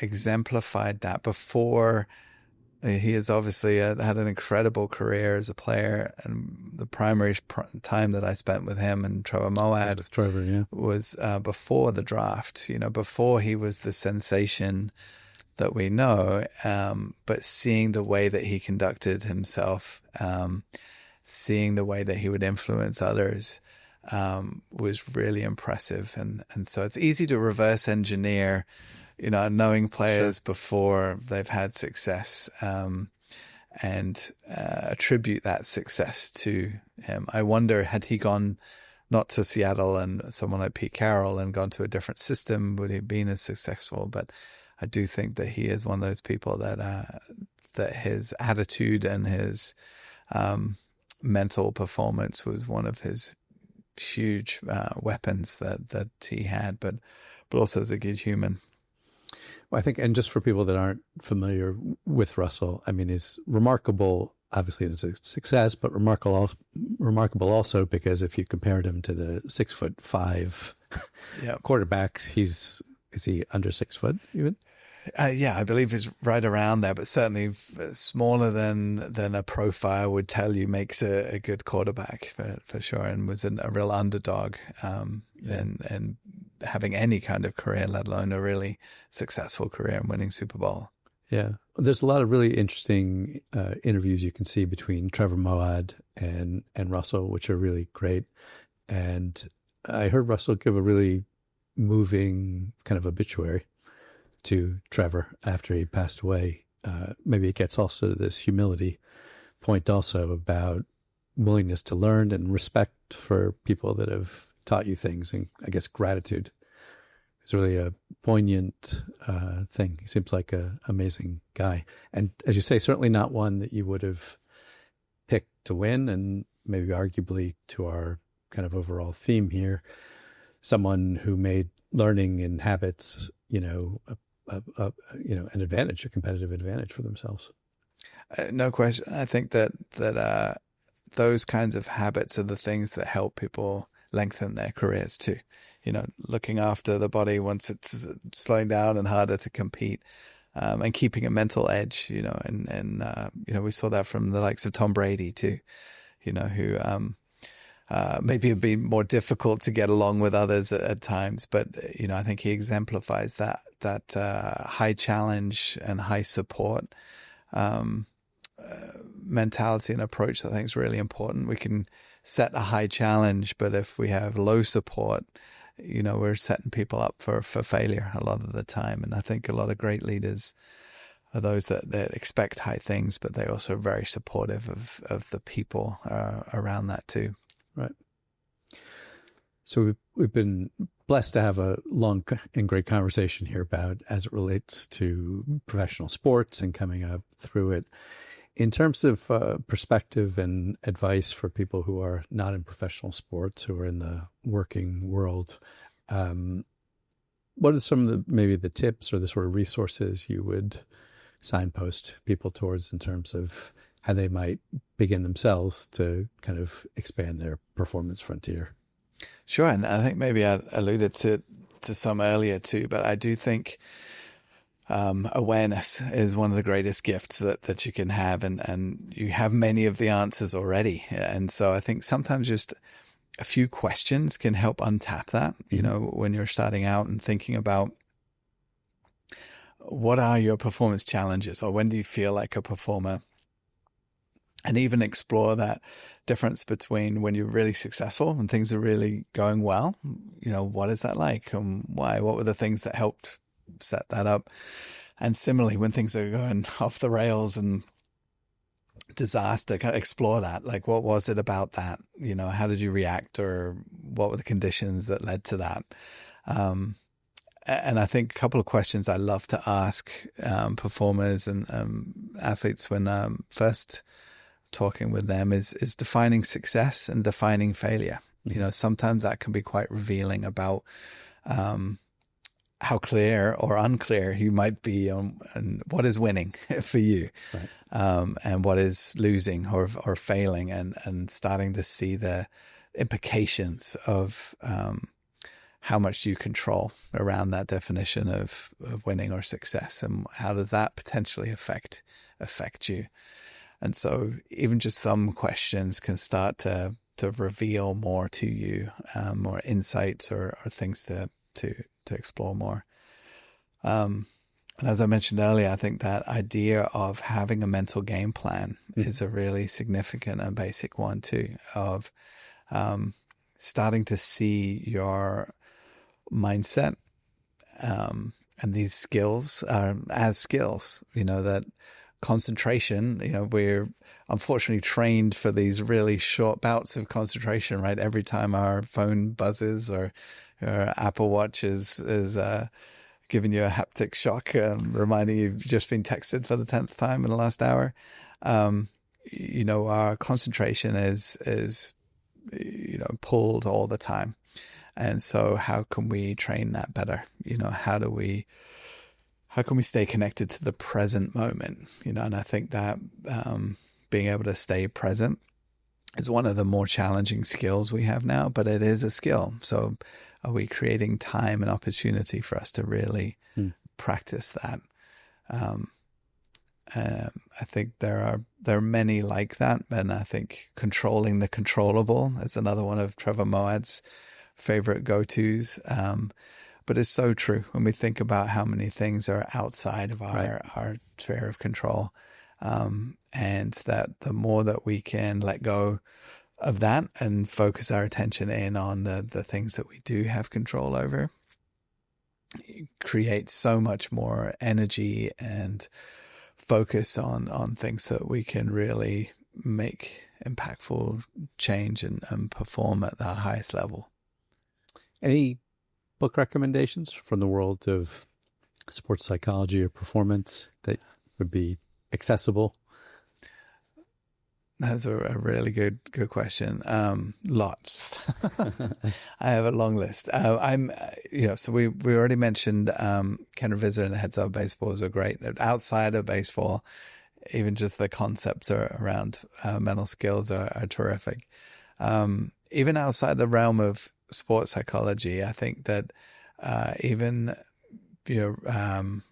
A: exemplified that. Before, he has obviously had an incredible career as a player, and the primary time that I spent with him and Trevor Moawad was before the draft, you know, before he was the sensation that we know, but seeing the way that he conducted himself, seeing the way that he would influence others, was really impressive. And so it's easy to reverse engineer, you know, knowing players before they've had success, and attribute that success to him. I wonder, had he gone not to Seattle and someone like Pete Carroll and gone to a different system, would he have been as successful? But I do think that he is one of those people that his attitude and his mental performance was one of his huge weapons that he had, but also as a good human.
C: Well, I think, and just for people that aren't familiar with Russell, I mean, he's remarkable, obviously, in his success, but remarkable also because if you compared him to the 6'5" quarterbacks, is he under 6 foot even?
A: Yeah, I believe he's right around there, but certainly smaller than a profile would tell you makes a good quarterback for sure, and was a real underdog, and having any kind of career, let alone a really successful career and winning Super Bowl.
C: Yeah, there's a lot of really interesting interviews you can see between Trevor Moawad and Russell, which are really great. And I heard Russell give a really moving kind of obituary to Trevor after he passed away. Maybe it gets also to this humility point also about willingness to learn and respect for people that have taught you things, and I guess gratitude. It's really a poignant thing. He seems like an amazing guy. And as you say, certainly not one that you would have picked to win, and maybe arguably to our kind of overall theme here, someone who made learning and habits, an advantage, a competitive advantage for themselves.
A: No question. I think that those kinds of habits are the things that help people lengthen their careers too. You know, looking after the body once it's slowing down and harder to compete, and keeping a mental edge, and we saw that from the likes of Tom Brady too, who maybe it'd be more difficult to get along with others at times, but I think he exemplifies that high challenge and high support mentality and approach that I think is really important. We can set a high challenge, but if we have low support, we're setting people up for failure a lot of the time. And I think a lot of great leaders are those that expect high things, but they're also very supportive of the people around that too.
C: Right. So we've been blessed to have a long and great conversation here about as it relates to professional sports and coming up through it. In terms of perspective and advice for people who are not in professional sports, who are in the working world, what are some of maybe the tips or the sort of resources you would signpost people towards in terms of how they might begin themselves to kind of expand their performance frontier?
A: Sure, and I think maybe I alluded to some earlier too, but I do think awareness is one of the greatest gifts that you can have, and you have many of the answers already. And so I think sometimes just a few questions can help untap that, when you're starting out and thinking about what are your performance challenges, or when do you feel like a performer, and even explore that difference between when you're really successful and things are really going well. What is that like, and why? What were the things that helped set that up? And similarly, when things are going off the rails and disaster, kind of explore that. Like, what was it about that? How did you react, or what were the conditions that led to that? And I think a couple of questions I love to ask performers and athletes when first talking with them is defining success and defining failure. Sometimes that can be quite revealing about how clear or unclear you might be on what is winning for you, right. And what is losing or failing, and starting to see the implications of how much you control around that definition of winning or success, and how does that potentially affect you. And so even just some questions can start to reveal more to you, more insights or things to explore more. And as I mentioned earlier, I think that idea of having a mental game plan is a really significant and basic one too, of starting to see your mindset and these skills as skills, that concentration, we're unfortunately trained for these really short bouts of concentration, right? Every time our phone buzzes or our Apple Watch is giving you a haptic shock, reminding you've just been texted for the 10th time in the last hour. Our concentration is pulled all the time. And so how can we train that better? How can we stay connected to the present moment? And I think that being able to stay present is one of the more challenging skills we have now, but it is a skill. So are we creating time and opportunity for us to really practice that? I think there are many like that. And I think controlling the controllable is another one of Trevor Moawad's favorite go-tos. But it's so true when we think about how many things are outside of our sphere of control. And that the more that we can let go of that and focus our attention in on the things that we do have control over, it creates so much more energy and focus on things that we can really make impactful change and perform at the highest level.
C: Any book recommendations from the world of sports psychology or performance that would be accessible?
A: That's a really good question. Lots. I have a long list. So we already mentioned Ken Ravizza and Heads Up Baseballs are great. Outside of baseball, even just the concepts around mental skills are terrific. Even outside the realm of sports psychology, I think that even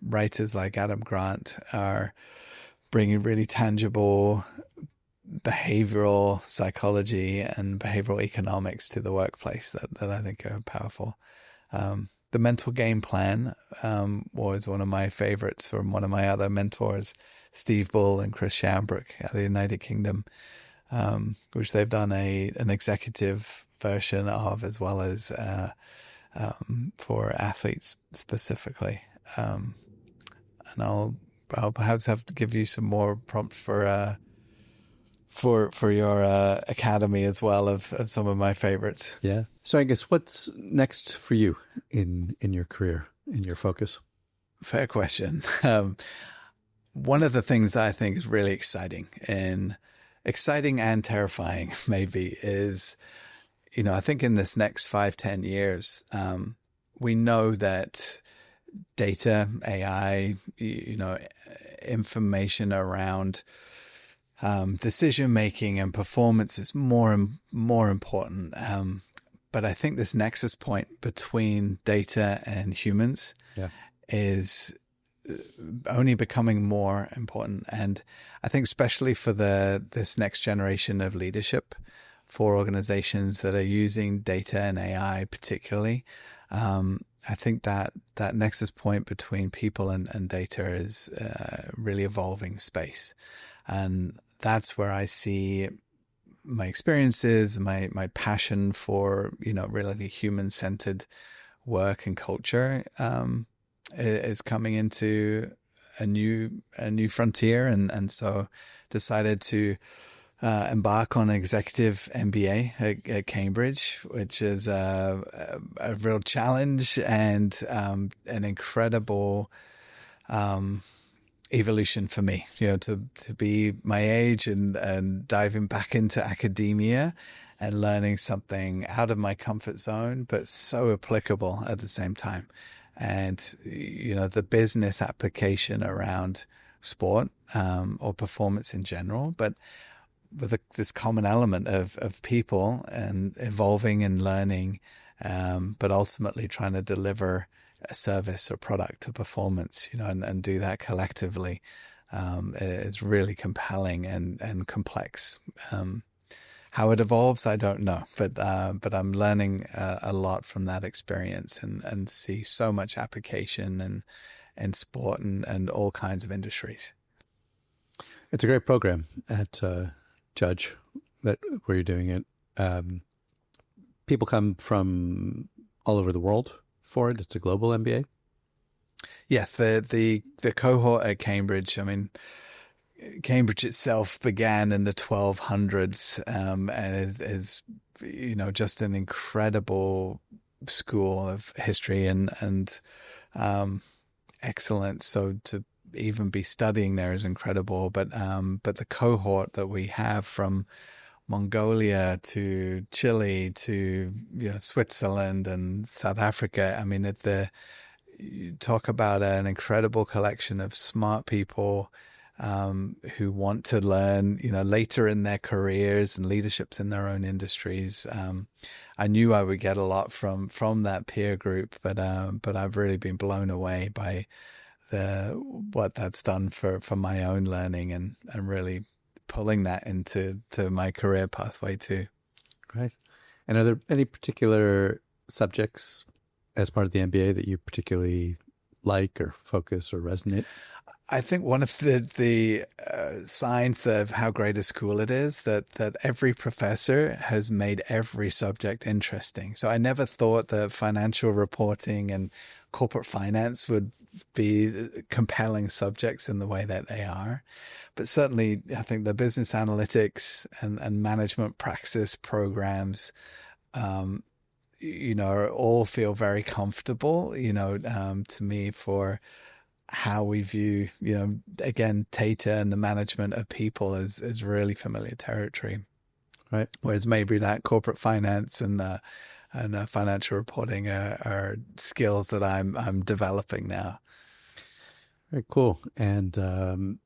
A: writers like Adam Grant are bringing really tangible behavioral psychology and behavioral economics to the workplace that I think are powerful. The mental game plan was one of my favorites from one of my other mentors, Steve Bull and Chris Shambrook at the United Kingdom, which they've done an executive version of, as well as for athletes specifically. And I'll perhaps have to give you some more prompts for for your academy as well of some of my favorites.
C: Yeah. So I guess what's next for you in your career, in your focus?
A: Fair question. One of the things that I think is really exciting and terrifying maybe is, I think in this next 5-10 years, we know that data, AI, information around decision making and performance is more and more important. But I think this nexus point between data and humans is only becoming more important. And I think especially for this next generation of leadership, for organizations that are using data and AI particularly, I think that nexus point between people and data is really evolving space. And that's where I see my experiences, my passion for, really human-centered work and culture is coming into a new frontier. And so decided to embark on an executive MBA at Cambridge, which is a real challenge and an incredible evolution for me, to be my age and diving back into academia and learning something out of my comfort zone, but so applicable at the same time. And, the business application around sport or performance in general, but with this common element of people and evolving and learning, but ultimately trying to deliver a service or product or performance, and do that collectively, is really compelling and complex. How it evolves, I don't know, but I'm learning a lot from that experience and see so much application and sport and all kinds of industries.
C: It's a great program at Judge where you're doing it. People come from all over the world for it. It's a global MBA.
A: Yes, the cohort at Cambridge. I mean, Cambridge itself began in the 1200s and is just an incredible school of history and excellence. So to even be studying there is incredible. But the cohort that we have from Mongolia to Chile to Switzerland and South Africa. I mean, you talk about an incredible collection of smart people who want to learn, later in their careers and leaderships in their own industries. I knew I would get a lot from that peer group, but I've really been blown away by what that's done for my own learning and really pulling that into my career pathway too.
C: Right. And are there any particular subjects as part of the MBA that you particularly like or focus or resonate?
A: I think one of the signs of how great a school it is that every professor has made every subject interesting. So I never thought that financial reporting and corporate finance would be compelling subjects in the way that they are. But certainly, I think the business analytics and management practice programs, all feel very comfortable, to me for how we view, again, data and the management of people is really familiar territory.
C: Right.
A: Whereas maybe that corporate finance and financial reporting are skills that I'm developing now.
C: Very cool. And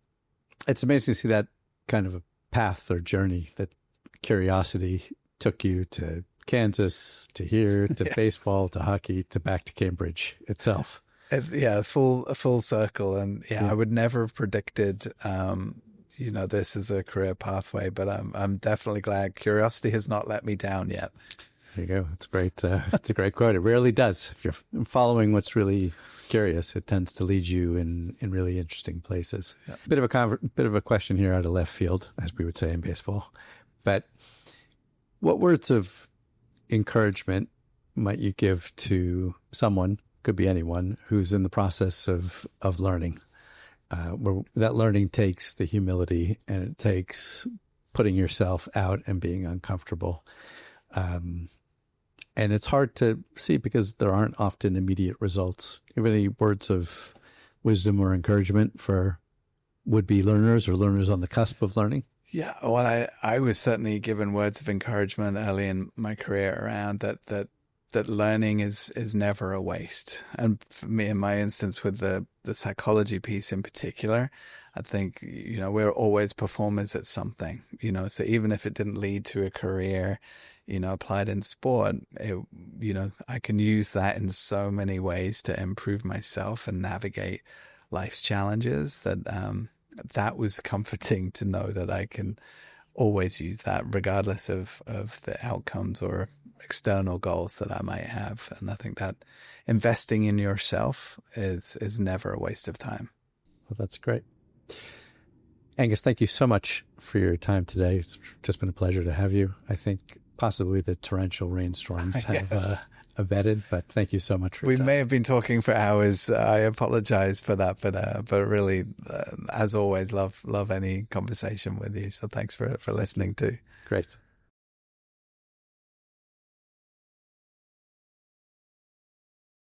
C: it's amazing to see that kind of a path or journey that curiosity took you to Kansas, to here, to baseball, to hockey, to back to Cambridge itself.
A: A full circle. And I would never have predicted, this is a career pathway, but I'm definitely glad curiosity has not let me down yet.
C: There you go. It's great. It's a great quote. It rarely does. If you're following what's really curious, it tends to lead you in really interesting places. Yeah. Bit of a question here out of left field, as we would say in baseball. But what words of encouragement might you give to someone, could be anyone, who's in the process of learning, where that learning takes the humility and it takes putting yourself out and being uncomfortable. And it's hard to see because there aren't often immediate results. Do you have any words of wisdom or encouragement for would-be learners or learners on the cusp of learning?
A: Yeah, well, I was certainly given words of encouragement early in my career around that learning is never a waste. And for me, in my instance, with the psychology piece in particular, I think, we're always performers at something, so even if it didn't lead to a career, applied in sport, I can use that in so many ways to improve myself and navigate life's challenges that was comforting to know that I can always use that regardless of the outcomes or external goals that I might have. And I think that investing in yourself is never a waste of time.
C: Well, that's great. Angus, thank you so much for your time today. It's just been a pleasure to have you. I think possibly the torrential rainstorms have abated, but thank you so much for your time. We
A: may have been talking for hours. I apologize for that, but really, as always, love any conversation with you. So thanks for listening too.
C: Great.